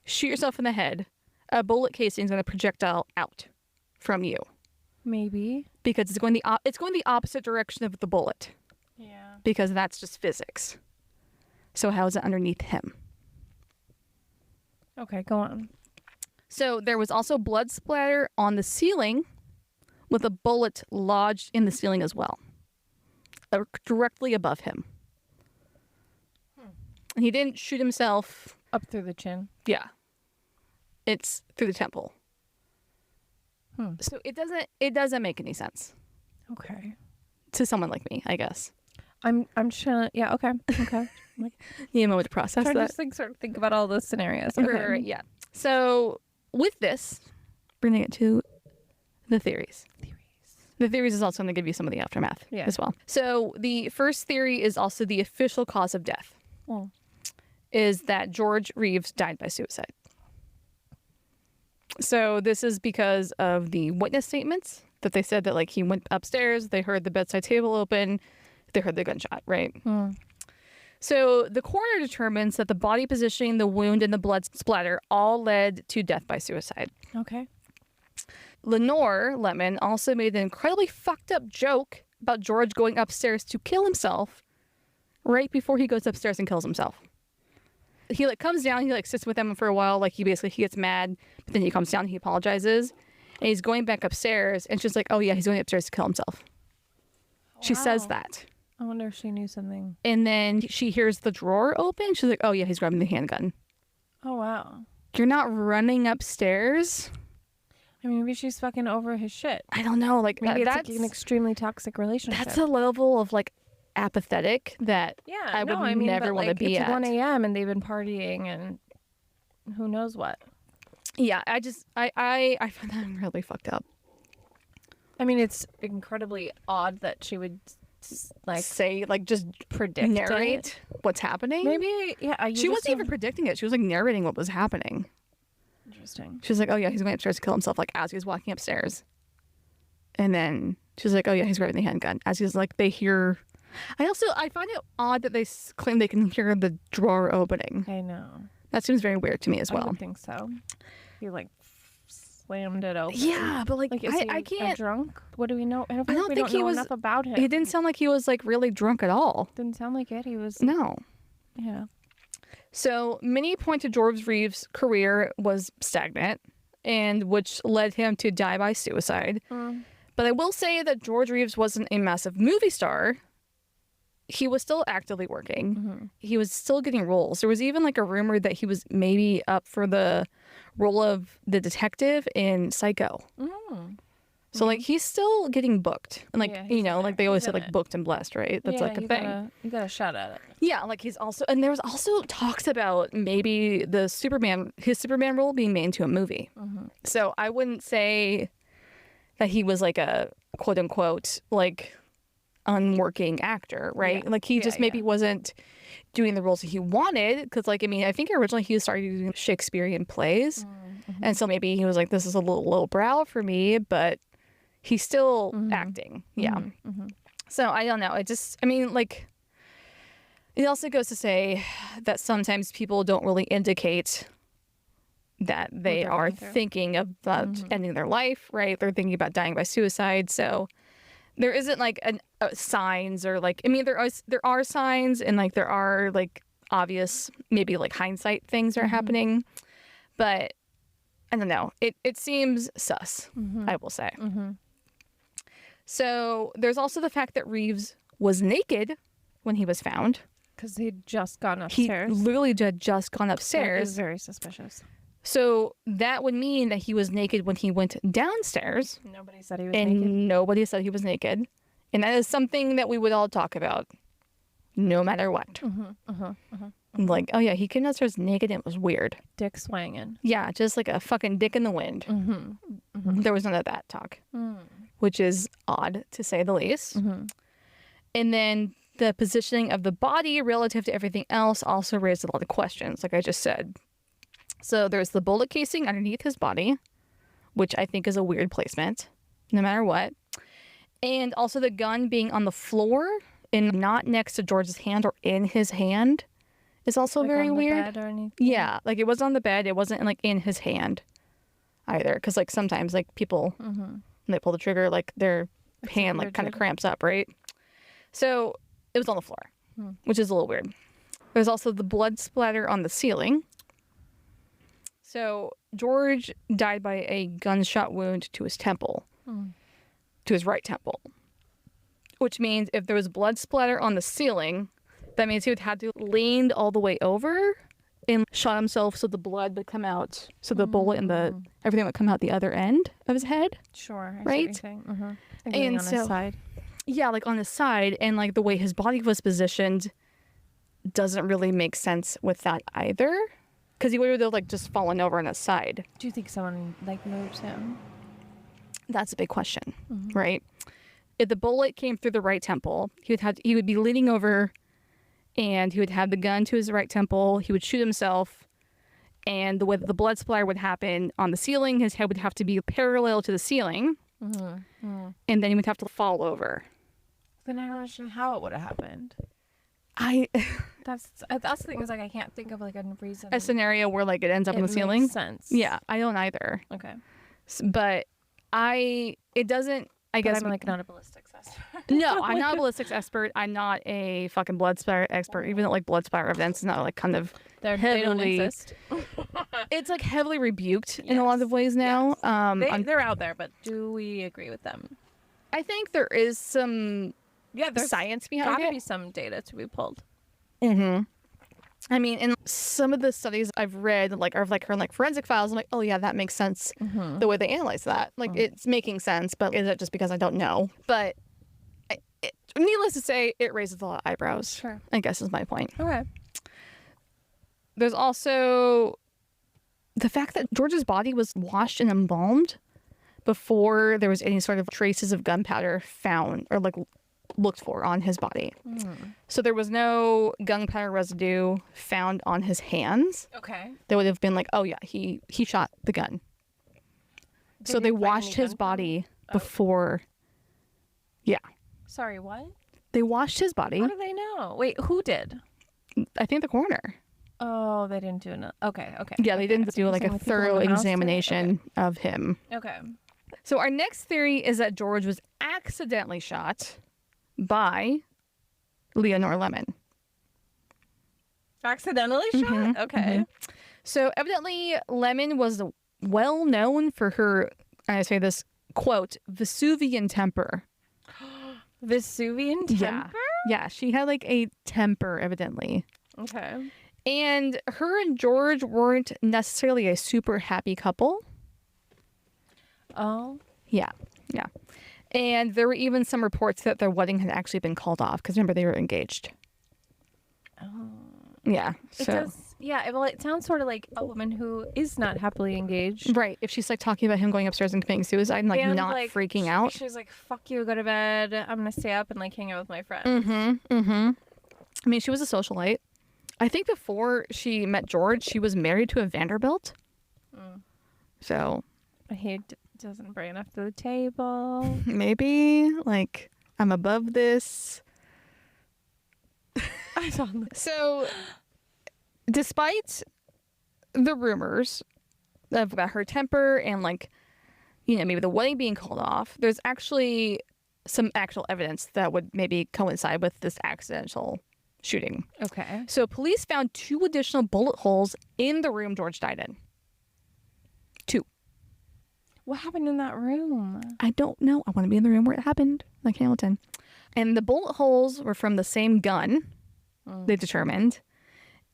shoot yourself in the head, a bullet casing is going to projectile out from you Maybe. because it's going the opposite direction of the bullet Yeah. because that's just physics. So how is it underneath him? Okay, go on. So there was also blood splatter on the ceiling with a bullet lodged in the ceiling as well, directly above him. And he didn't shoot himself. Up through the chin. Yeah. It's through the temple. So it doesn't make any sense Okay. to someone like me, I guess. I'm trying. Yeah. Okay. Okay. You need a moment to process trying to that. just like sort of think about all those scenarios. Right, Okay. right, right, yeah. So with this, bringing it to the theories. The theories is also going to give you some of the aftermath as well. So the first theory is also the official cause of death. Oh. Is that George Reeves died by suicide. So this is because of the witness statements that they said that like he went upstairs, they heard the bedside table open, they heard the gunshot, right? So the coroner determines that the body positioning, the wound, and the blood splatter all led to death by suicide. Okay. Lenore Lemon also made an incredibly fucked up joke about George going upstairs to kill himself right before he goes upstairs and kills himself. He like comes down, he like sits with them for a while, like he gets mad, but then he comes down, he apologizes, and he's going back upstairs, and she's like, oh yeah, he's going upstairs to kill himself. She says that. I wonder if she knew something. And then she hears the drawer open, she's like, oh yeah, he's grabbing the handgun. Oh wow. You're not running upstairs? I mean, maybe she's fucking over his shit. I don't know, like Maybe it's that's like an extremely toxic relationship. that's a level of like apathetic that I would never want to be it's at. 1 a.m. and they've been partying and who knows what. Yeah, I find that really fucked up. I mean, it's incredibly odd that she would like Say, like, just predict narrate what's happening. Maybe, yeah. She wasn't even predicting it. She was like narrating what was happening. Interesting. She was like, oh yeah, he's going upstairs to kill himself, like as he was walking upstairs. And then she was like, oh yeah, he's grabbing the handgun. As he's like, they hear. I find it odd that they claim they can hear the drawer opening. I know. That seems very weird to me as well. I would think so. He like slammed it open. Yeah, but like is he I can't. drunk? What do we know? I don't think we don't know enough about him. He didn't sound like he was like really drunk at all. Didn't sound like it. He was. No. Yeah. So many point to George Reeves' career was stagnant, and which led him to die by suicide. But I will say that George Reeves wasn't a massive movie star. He was still actively working. He was still getting roles. There was even like a rumor that he was maybe up for the role of the detective in Psycho. So like he's still getting booked, and like like they always say like booked and blessed, right? That's like a thing. You got a shot at it. Yeah, like he's also, and there was also talks about maybe his Superman role being made into a movie. So I wouldn't say that he was like a quote unquote like unworking actor, right? Like he just maybe wasn't doing the roles that he wanted, because like I mean I think originally he started doing Shakespearean plays, and so maybe he was like, this is a little low brow for me, but he's still acting. So I don't know. I mean like it also goes to say that sometimes people don't really indicate that they are thinking about ending their life, right? They're thinking about dying by suicide. So there isn't like signs, or like, I mean, there are signs, and like there are like obvious, maybe like hindsight things are happening, but I don't know. It seems sus, I will say. So there's also the fact that Reeves was naked when he was found. Because he'd just gone upstairs. He literally had just gone upstairs. That is very suspicious. So that would mean that he was naked when he went downstairs. Nobody said he was naked. And nobody said he was naked. And that is something that we would all talk about, no matter what. Like, oh yeah, he came downstairs naked and it was weird. Dick swanging. Yeah, just like a fucking dick in the wind. There was none of that talk, which is odd to say the least. And then the positioning of the body relative to everything else also raised a lot of questions, like I just said. So there's the bullet casing underneath his body, which I think is a weird placement, no matter what. And also the gun being on the floor and not next to George's hand or in his hand is also like very weird. Bed or anything? Yeah, like it was on the bed. It wasn't like in his hand either. Because like sometimes like people, when they pull the trigger, like their hand like kind of cramps up, right? So it was on the floor, which is a little weird. There's also the blood splatter on the ceiling. So George died by a gunshot wound to his temple, to his right temple, which means if there was blood splatter on the ceiling, that means he would have to leaned all the way over and shot himself so the blood would come out, so the bullet and the everything would come out the other end of his head. Sure, right? And on so, his side. Yeah, like on his side, and like the way his body was positioned doesn't really make sense with that either, because he would have like just fallen over on his side. Do you think someone like moved him? That's a big question, right? If the bullet came through the right temple, he would be leaning over, and he would have the gun to his right temple. He would shoot himself, and the way that the blood splatter would happen on the ceiling, his head would have to be parallel to the ceiling, and then he would have to fall over. Then I don't understand how it would have happened. That's the thing, is like I can't think of like a reason. A scenario where like it ends up on the ceiling. Makes sense. Yeah, I don't either. Okay. But it doesn't. I guess I'm like not a ballistics expert. No, I'm not a ballistics expert. I'm not a fucking blood splatter expert. Even though like blood splatter evidence is not like kind of they don't exist. It's like heavily rebuked in a lot of ways now. Yes. They're out there, but do we agree with them? I think there is some there's science behind gotta it. be some data to be pulled. I mean, in some of the studies I've read, like of like her like forensic files, I'm like, oh yeah, that makes sense. The way they analyze that, like it's making sense. But is it just because I don't know? But needless to say, it raises a lot of eyebrows. Sure, I guess is my point. Okay. There's also the fact that George's body was washed and embalmed before there was any sort of traces of gunpowder found or like looked for on his body. So there was no gunpowder residue found on his hands. Okay. That would have been like, oh yeah, he shot the gun. So they washed his body before. Yeah. Sorry, what? They washed his body. How do they know? Wait, who did? I think the coroner. Oh, they didn't do enough. Okay. Yeah, they didn't do like a thorough examination of him. Okay. So our next theory is that George was accidentally shot by Leonore Lemon. Accidentally shot? Okay. So evidently Lemon was well known for her, I say this, quote, Vesuvian temper. Vesuvian temper? Yeah, she had like a temper evidently. Okay. And her and George weren't necessarily a super happy couple. Oh. Yeah. And there were even some reports that their wedding had actually been called off because remember they were engaged. Oh. Yeah. It does. Yeah. Well, it sounds sort of like a woman who is not happily engaged. Right. If she's like talking about him going upstairs and committing suicide and like not like, freaking out. She's like, "Fuck you, go to bed. I'm gonna stay up and like hang out with my friends." I mean, she was a socialite. I think before she met George, she was married to a Vanderbilt. So. He doesn't bring enough to the table. Maybe like I'm above this. I don't know. So, despite the rumors about her temper and like, you know, maybe the wedding being called off, there's actually some actual evidence that would maybe coincide with this accidental shooting. Okay. So police found 2 additional bullet holes in the room George died in. 2. What happened in that room? I don't know. I want to be in the room where it happened, like Hamilton. And the bullet holes were from the same gun, they determined.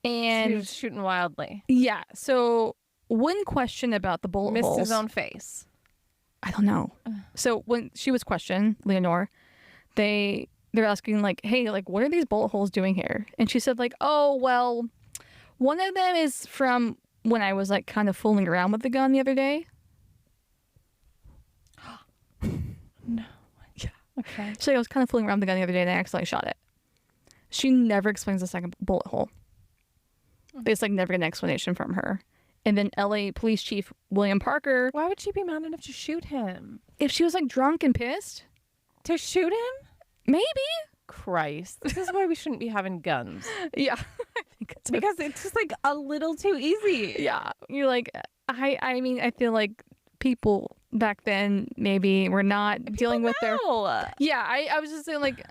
And he was shooting wildly. Yeah. So one question about the bullet holes. Missed his own face. I don't know. So when she was questioned, Leonore, they're asking like, hey, like, what are these bullet holes doing here? And she said like, oh, well, one of them is from when I was like kind of fooling around with the gun the other day. No. Yeah. Okay. So I was kind of fooling around with the gun the other day and I accidentally shot it. She never explains the second bullet hole. It's like never get an explanation from her. And then LA Police Chief William Parker. Why would she be mad enough to shoot him? If she was like drunk and pissed. To shoot him? Maybe. Christ. This is why we shouldn't be having guns. Yeah. I think it's because it's just like a little too easy. Yeah. You're like, I mean, I feel like people back then maybe were not dealing with their. Yeah. I was just saying like,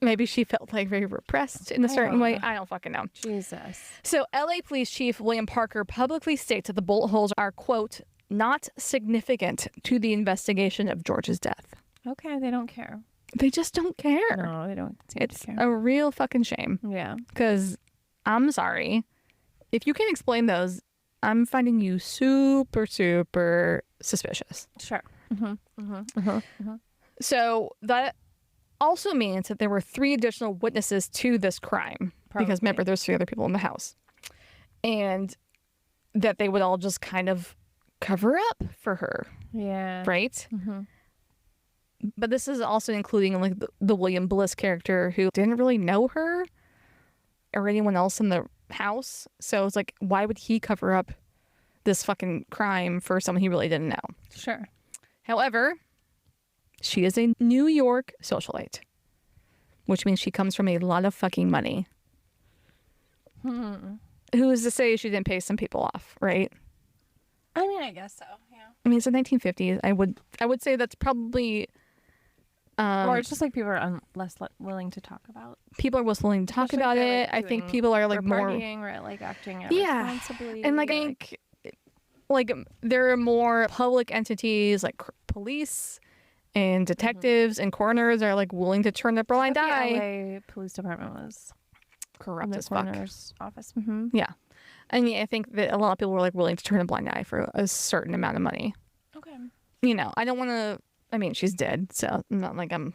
maybe she felt like very repressed in a certain way. I don't fucking know. Jesus. So LA Police Chief William Parker publicly states that the bullet holes are, quote, not significant to the investigation of George's death. Okay, they don't care. They just don't care. No, they don't. It's a real fucking shame. Yeah. Because I'm sorry. If you can't explain those, I'm finding you super, super suspicious. Sure. So that also means that there were 3 additional witnesses to this crime. Probably. Because remember, there's 3 other people in the house. And that they would all just kind of cover up for her. Yeah. right? Mm-hmm. But this is also including like the William Bliss character who didn't really know her or anyone else in the house. So it's like, why would he cover up this fucking crime for someone he really didn't know? Sure. However, she is a New York socialite, which means she comes from a lot of fucking money. Who is to say she didn't pay some people off, right? I mean, I guess so. Yeah. I mean, it's the 1950s. I would say that's probably. Or it's just like people are less willing to talk about. People are less willing to talk about it. I think people are like more partying or like acting irresponsibly. and like I think like there are more public entities like police and detectives and coroners are like willing to turn a blind eye. The LA police department was Corrupt the as fuck. coroner's office. Mm-hmm. Yeah, I mean I think that a lot of people were like willing to turn a blind eye for a certain amount of money. Okay. You know, I don't want to. I mean, she's dead, so not like I'm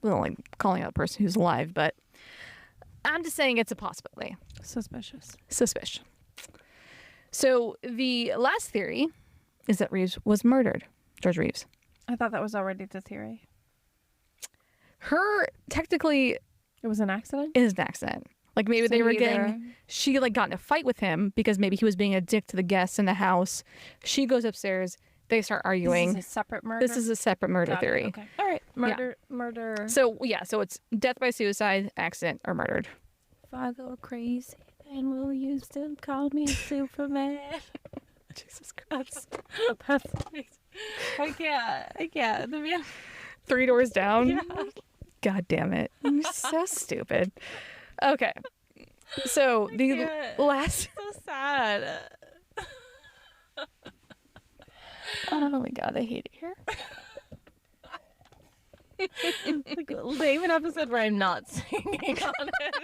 like calling out a person who's alive, but I'm just saying it's a possibility. Suspicious. So the last theory is that Reeves was murdered. George Reeves. I thought that was already the theory. Her technically It was an accident? is an accident. Like maybe So they were either- she like got in a fight with him because maybe he was being a dick to the guests in the house. She goes upstairs. They start arguing. This is a separate murder? This is a separate murder Got it, theory. Okay. All right. Murder. So yeah, so it's death by suicide, accident, or murdered. If I go crazy, then will you still call me Superman? Jesus Christ. That's I can't. The man. 3 doors down. Yeah. God damn it. You're so stupid. Okay. So the can't. last So sad. oh my god, I hate it here. Like, name an episode where I'm not singing on it.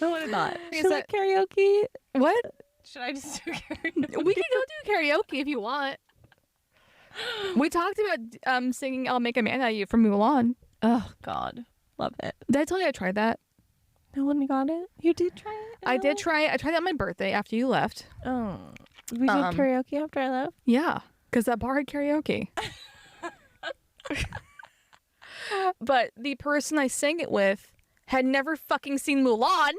No, why not? Is Should that- karaoke? What? Should I just do karaoke? We can go do karaoke if you want. We talked about singing I'll Make a Man Out of You from Mulan. Oh God, love it. Did I tell you I tried that? No one got it. You did try it. I did try it. I tried it on my birthday after you left. Oh, we did karaoke after I left. Yeah, because that bar had karaoke. But the person I sang it with had never fucking seen Mulan,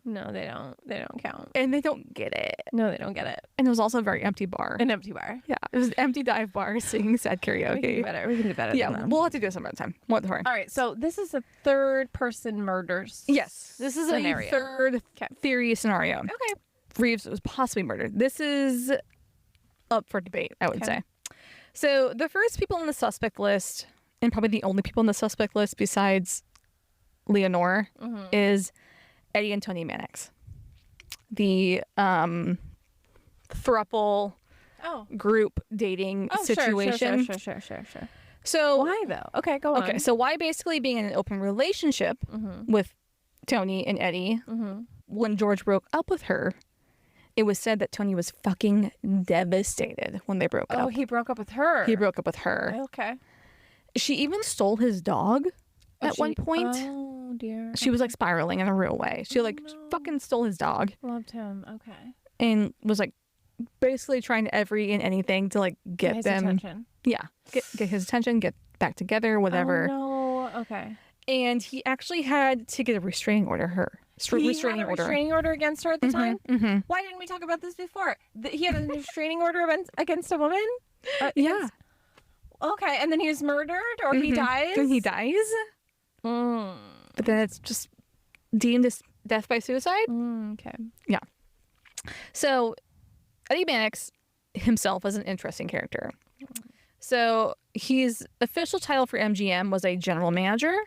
No, they don't. They don't count. and they don't get it. No, they don't get it. And it was also a very empty bar. An empty bar. Yeah, it was an empty dive bar singing sad We can do karaoke. better. We can do better. Yeah, than that. we'll have to do it some other time. What time? All right. So this is a third-person murders. Yes, this is scenario. a third theory scenario. Okay. Reeves was possibly murdered. This is up for debate, I would Okay. say. So the first people on the suspect list, and probably the only people on the suspect list besides Leonore, is Eddie and Tony Mannix. The throuple Oh. group dating situation. Sure. So Why though? Okay, go on. okay, so why basically being in an open relationship with Tony and Eddie, when George broke up with her, it was said that Tony was fucking devastated when they broke Oh, up. he broke up with her. He broke up with her. Okay. She even stole his dog at one point. Oh dear. She was like spiraling in a real way. She like fucking stole his dog Loved him. Okay. and was like basically trying every and anything to like get His them. attention. Yeah, get his attention, get back together, whatever. Oh no. Okay. And he actually had to get a restraining order. Restraining order. Restraining order against her at the time. Mm-hmm. Why didn't we talk about this before? He had a restraining order against a woman. Yeah. Okay, and then he was murdered, or he dies. Then he dies, Mm. but then it's just deemed as death by suicide. Okay. So Eddie Mannix himself was an interesting character. So his official title for MGM was a general manager.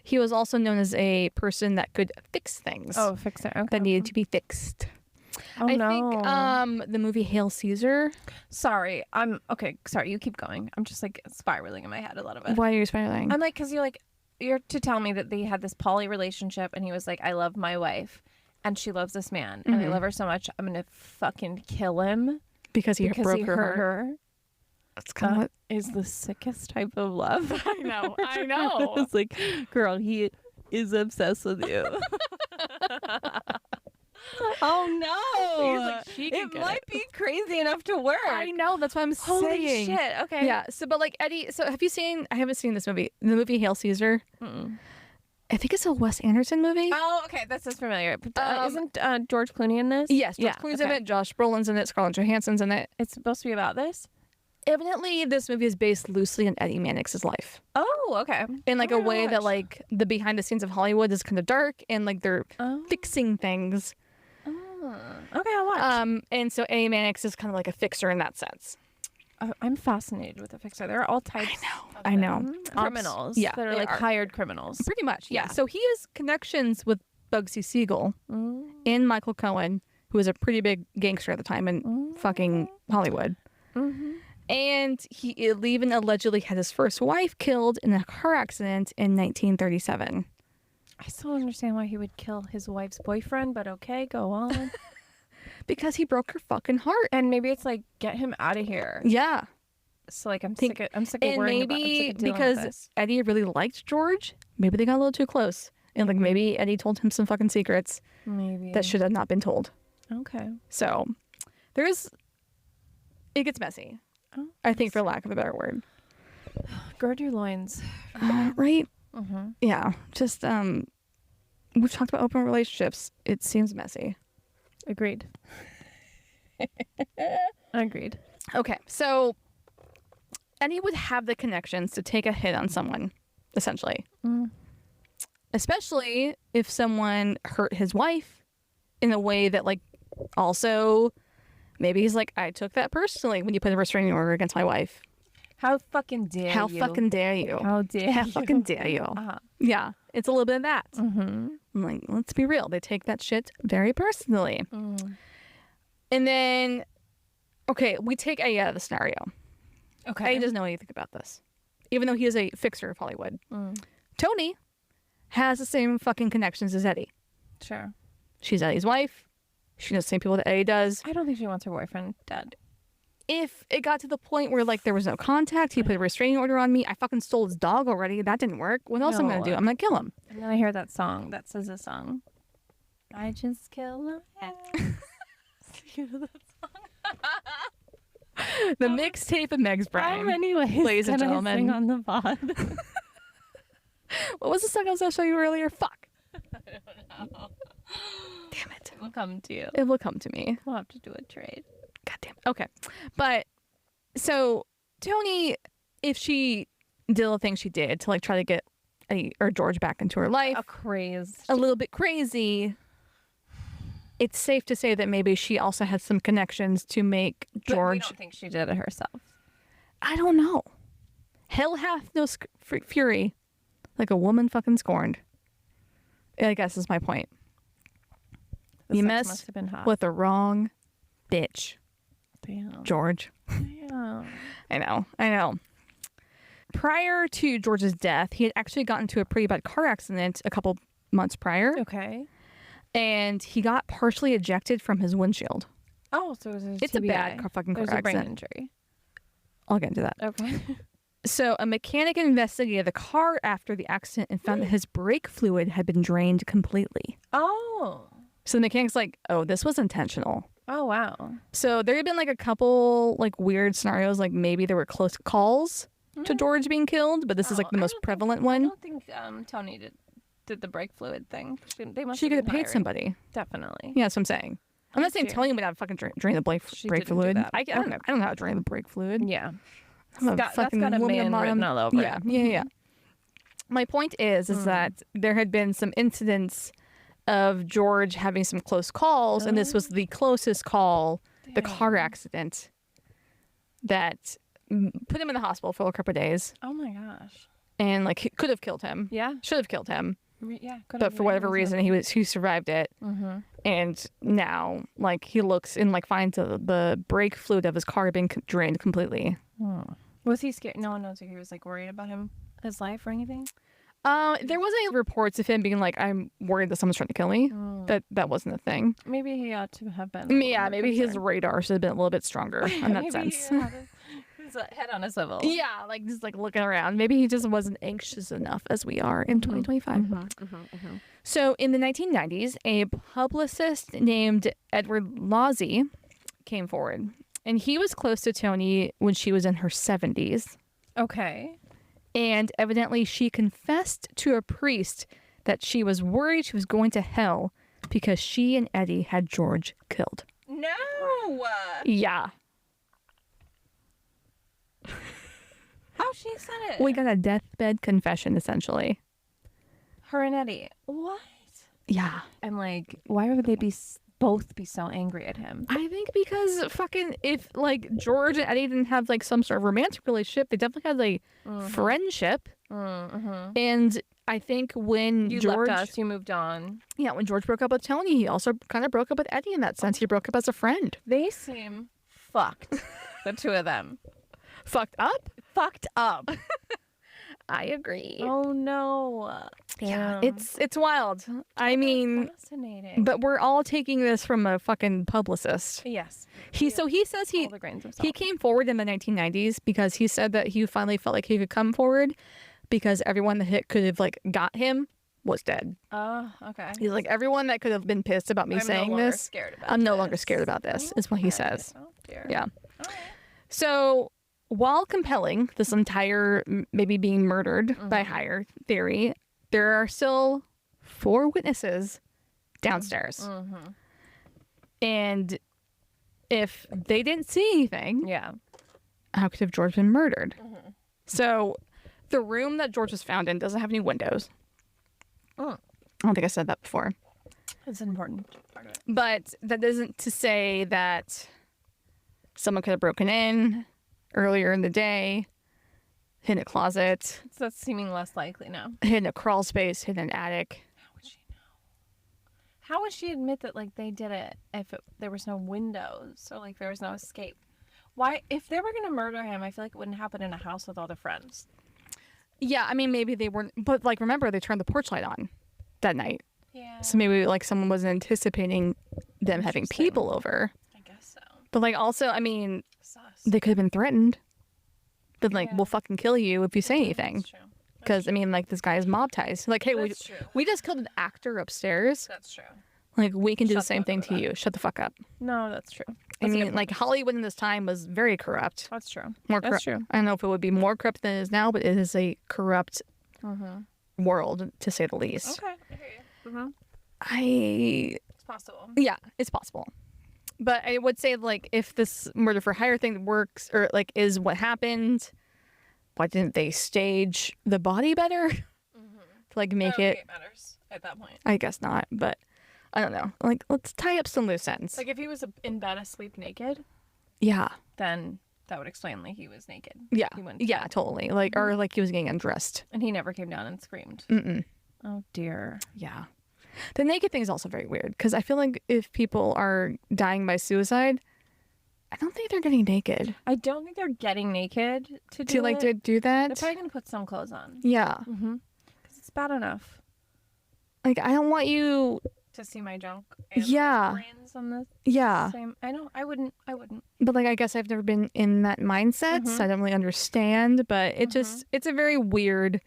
He was also known as a person that could fix things Oh, fix it. Okay. that needed to be fixed. Oh I no. think the movie Hail Caesar. Sorry, I'm okay. Sorry, you keep going. I'm just like spiraling in my head a little bit. Why are you spiraling? I'm like, because you're to tell me that they had this poly relationship, and he was like, I love my wife, and she loves this man, and I love her so much, I'm gonna fucking kill him because he because broke he her hurt heart. her. That's kind of Is the sickest type of love. I know. I know. It's like, girl, he is obsessed with you. Oh no! He's like, she can It get might be crazy crazy enough to work. I know. That's what I'm Holy saying. shit. Okay. Yeah. So, but like Eddie. So, have you seen? I haven't seen this movie. The movie Hail Caesar. Mm-mm. I think it's a Wes Anderson movie. Oh, okay. That sounds familiar. But, isn't George Clooney in this? Yes, George Clooney's in it. Josh Brolin's in it. Scarlett Johansson's in it. It's supposed to be about this? Evidently, this movie is based loosely on Eddie Mannix's life. Oh, okay. In like Oh a my way that gosh. like the behind the scenes of Hollywood is kind of dark and like they're Oh. fixing things. Oh. Okay, I'll watch. And so Eddie Mannix is kind of like a fixer in that sense. I'm fascinated with the fixer. There are all types I know. of criminals Yeah, that are they like are. hired criminals. Pretty much, yeah. Yeah. So he has connections with Bugsy Siegel Mm. and Michael Cohen, who was a pretty big gangster at the time in fucking Hollywood. Mm-hmm. And he even allegedly had his first wife killed in a car accident in 1937. I still don't understand why he would kill his wife's boyfriend, but okay, go on. Because he broke her fucking heart. And maybe it's like, get him out of here. Yeah. So like, I'm Think- sick of And worrying about. I'm maybe sick of dealing with because this. Eddie really liked George, maybe they got a little too close. And like maybe Eddie told him some fucking secrets Maybe that should have not been told. Okay. So it gets messy. Oh, I think, for lack of a better word. gird your loins. Right? Mm-hmm. Yeah. Just we've talked about open relationships. It seems messy. Agreed. Agreed. Okay, so Eddie would have the connections to take a hit on someone, essentially. Mm. Especially if someone hurt his wife in a way that, like, also maybe he's like, I took that personally when you put a restraining order against my wife. How fucking dare you? How fucking dare you? How dare How you? fucking dare you? Uh-huh. Yeah, it's a little bit of that. Mm-hmm. I'm like, let's be real. They take that shit very personally. Mm. And then, okay, we take Eddie out of the scenario. Okay. Eddie doesn't know anything about this, even though he is a fixer of Hollywood. Mm. Tony has the same fucking connections as Eddie. Sure. She's Eddie's wife. She knows the same people that Eddie does. I don't think she wants her boyfriend dead. If it got to the point where like there was no contact, he put a restraining order on me. I fucking stole his dog already. That didn't work. What else am I gonna do? I'm gonna kill him. And then I hear that song that says a song. I just kill him. You know that song? The mixtape of Meg's How Bride. many ways ladies and can I gentlemen. sing on the pod? What was the song I was gonna show you earlier? Fuck. Damn it. It'll come to you. It will come to me. We'll have to do a trade. God damn it. Okay. But so Tony, if she did the thing she did to like try to get Eddie or George back into her life, A craze. a little bit crazy, it's safe to say that maybe she also had some connections to make But we George. don't think she did it herself. I don't know. Hell hath no fury like a woman fucking scorned. I guess is my point. The You sex messed must have been hot. with the wrong bitch, Damn. George. Damn. I know. Prior to George's death, he had actually gotten into a pretty bad car accident a couple months prior, Okay. and he got partially ejected from his windshield. Oh, so it was It's a TBI. bad fucking car There's a brain accident. injury. I'll get into that. Okay. So a mechanic investigated the car after the accident and found that his brake fluid had been drained completely. Oh. So the mechanic's like, oh, this was intentional. Oh, wow. So there had been like a couple like weird scenarios, like maybe there were close calls to George being killed, but this is like the I most don't think- prevalent I one. don't think Tony did the brake fluid thing. They must She have could have been paid hiring. somebody. Definitely. Yeah, that's what I'm saying. I'm not saying Fair. Tony would have fucking drain the brake She brake didn't do fluid. that. I don't Okay. know. I don't know how to drain the brake fluid. Yeah. I'm a That's fucking got a woman man bottom. written all over Yeah, it. yeah. My point is that there had been some incidents of George having some close calls, and this was the closest call, the car accident, that put him in the hospital for a couple of days, Oh my gosh. and like it could have killed him. Yeah. Should have killed him, Yeah. but for whatever reason he survived it. Mm-hmm. And now, like, he looks and like finds the brake fluid of his car being drained completely. Was he scared? No one knows if he was like worried about his life or anything. There wasn't any reports of him being like, "I'm worried that someone's trying to kill me." That wasn't a thing. Maybe he ought to have been. Yeah, maybe his radar should have been a little bit stronger in that Maybe sense. he had his head on a swivel. Yeah, like just like looking around. Maybe he just wasn't anxious enough as we are in 2025. So in the 1990s, a publicist named Edward Lawsey came forward, And he was close to Toni when she was in her 70s. Okay. And evidently she confessed to a priest that she was worried she was going to hell because she and Eddie had George killed. No. Yeah. How she said it? We got a deathbed confession, essentially. Her and Eddie. What? Yeah. And like, why would they both be so angry at him? I think because fucking if like George and Eddie didn't have like some sort of romantic relationship, they definitely had like friendship. Mm-hmm. And I think when You George, left us, you moved on. yeah, when George broke up with Toni, he also kind of broke up with Eddie in that sense. He broke up as a friend. They seem fucked. The two of them. Fucked up? Fucked up. I agree. Oh no. Yeah, Damn. it's wild. I mean, Fascinating. but we're all taking this from a fucking publicist. Yes. He says All the grains of salt. he came forward in the 1990s because he said that he finally felt like he could come forward because everyone that could have like got him was dead. Oh, okay. He's like, everyone that could have been pissed about me saying this, I'm no longer scared about this, is what he says. Oh, dear. Yeah. All right. So while compelling this entire maybe being murdered by hire theory, there are still 4 witnesses downstairs. Mm-hmm. And if they didn't see anything, Yeah. how could have George been murdered? So the room that George was found in doesn't have any windows. Mm. I don't think I said that before. It's an important part of it. But that isn't to say that someone could have broken in earlier in the day, hid in a closet, So that's seeming less likely now. hid in a crawl space, hid in an attic. How would she know? How would she admit that like they did it if there was no windows or like there was no escape? Why, if they were gonna murder him, I feel like it wouldn't happen in a house with all their friends. Yeah, I mean, maybe they weren't, but like, remember, they turned the porch light on that night. Yeah. So maybe like someone wasn't anticipating them having Interesting. people over. I guess so. But like, also, I mean, Sus. they could have been threatened. But like, Yeah. we'll fucking kill you if you say anything. That's true. Because, I mean, like, this guy has mob ties. Like, hey, That's true. we just killed an actor upstairs. That's true. Like, we can do the Shut the same fuck thing up to about you. Shut the fuck up. No, that's true. I That's a mean, good like, point. Hollywood in this time was very corrupt. That's true. More That's corrupt. true. I don't know if it would be more corrupt than it is now, but it is a corrupt world, to say the least. Okay. I hear you. Mm-hmm. It's possible. Yeah, it's possible. But I would say, like, if this murder for hire thing works or, like, is what happened, why didn't they stage the body better? To, like, make it... It matters at that point. I guess not, but I don't know. Like, let's tie up some loose ends. Like if he was in bed asleep naked, Yeah. then that would explain like he was naked. Yeah. He went Yeah, totally. Like, or like he was getting undressed. And he never came down and screamed. Mm-mm. Oh dear. Yeah. The naked thing is also very weird because I feel like if people are dying by suicide, I don't think they're getting naked. I don't think they're getting naked to do it. To do They're that. probably gonna put some clothes on. Yeah. Mm-hmm. Because it's bad enough Like, I don't want you. to see my junk. And Yeah. my brains on the Yeah. same. I know. I wouldn't. But like, I guess I've never been in that mindset, so I don't really understand. But it just, it's a very weird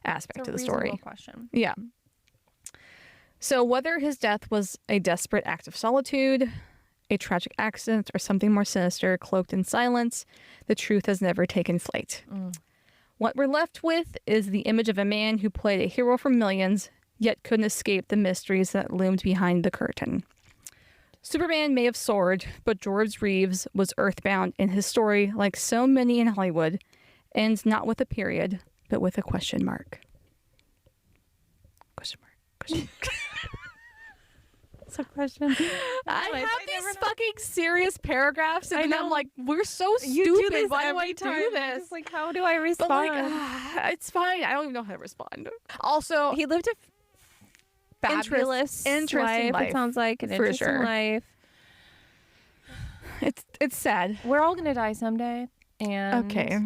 aspect It's a to the reasonable story. question. Yeah. So whether his death was a desperate act of solitude, a tragic accident, or something more sinister cloaked in silence, the truth has never taken flight. What we're left with is the image of a man who played a hero for millions, yet couldn't escape the mysteries that loomed behind the curtain. Superman may have soared, but George Reeves was earthbound in his story, like so many in Hollywood, ends not with a period, but with a question mark. Question mark. Question mark. It's a question. I I have never these know. fucking serious paragraphs, and I then I'm know. like, we're so You stupid. do this Why do I every do time. this? It's like, how do I But respond? like, it's fine. I don't even know how to respond. Also, he lived a fabulous interesting life, It sounds like an for interesting sure. life. it's sad. We're all gonna die someday. And Okay.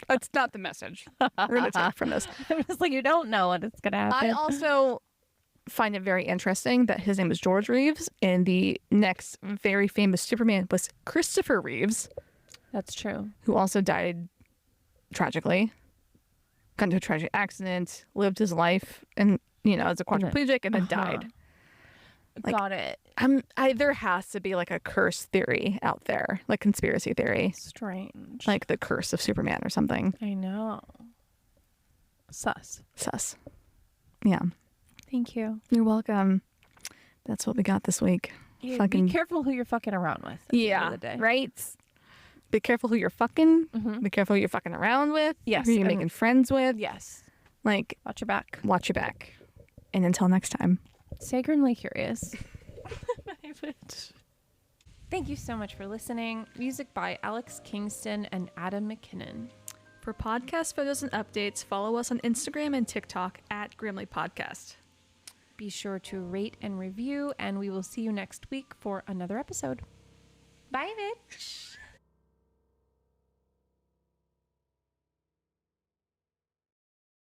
That's not the message we're going to take from this. I'm just like, you don't know what it's gonna I happen. also find it very interesting that his name is George Reeves, and the next very famous Superman was Christopher Reeves, That's true. who also died tragically. Got into a tragic accident, lived his life, and as a quadriplegic, and then died. Like, Got it. There has to be like a curse theory out there, like conspiracy theory, Strange. like the curse of Superman or something. I know. Sus. Yeah. Thank you. You're welcome. That's what we got this week. Yeah, Fucking be careful who you're fucking around with. At the end of the day. right. Be careful who you're fucking. Mhm. Be careful who you're fucking around with. Yes, Who you're and- making friends with. Yes. Like, Watch your back. watch your back. And until next time. Stay grimly curious. Thank you so much for listening. Music by Alex Kingston and Adam McKinnon. For podcast photos and updates, follow us on Instagram and TikTok at Grimly Podcast. Be sure to rate and review, and we will see you next week for another episode. Bye, bitch.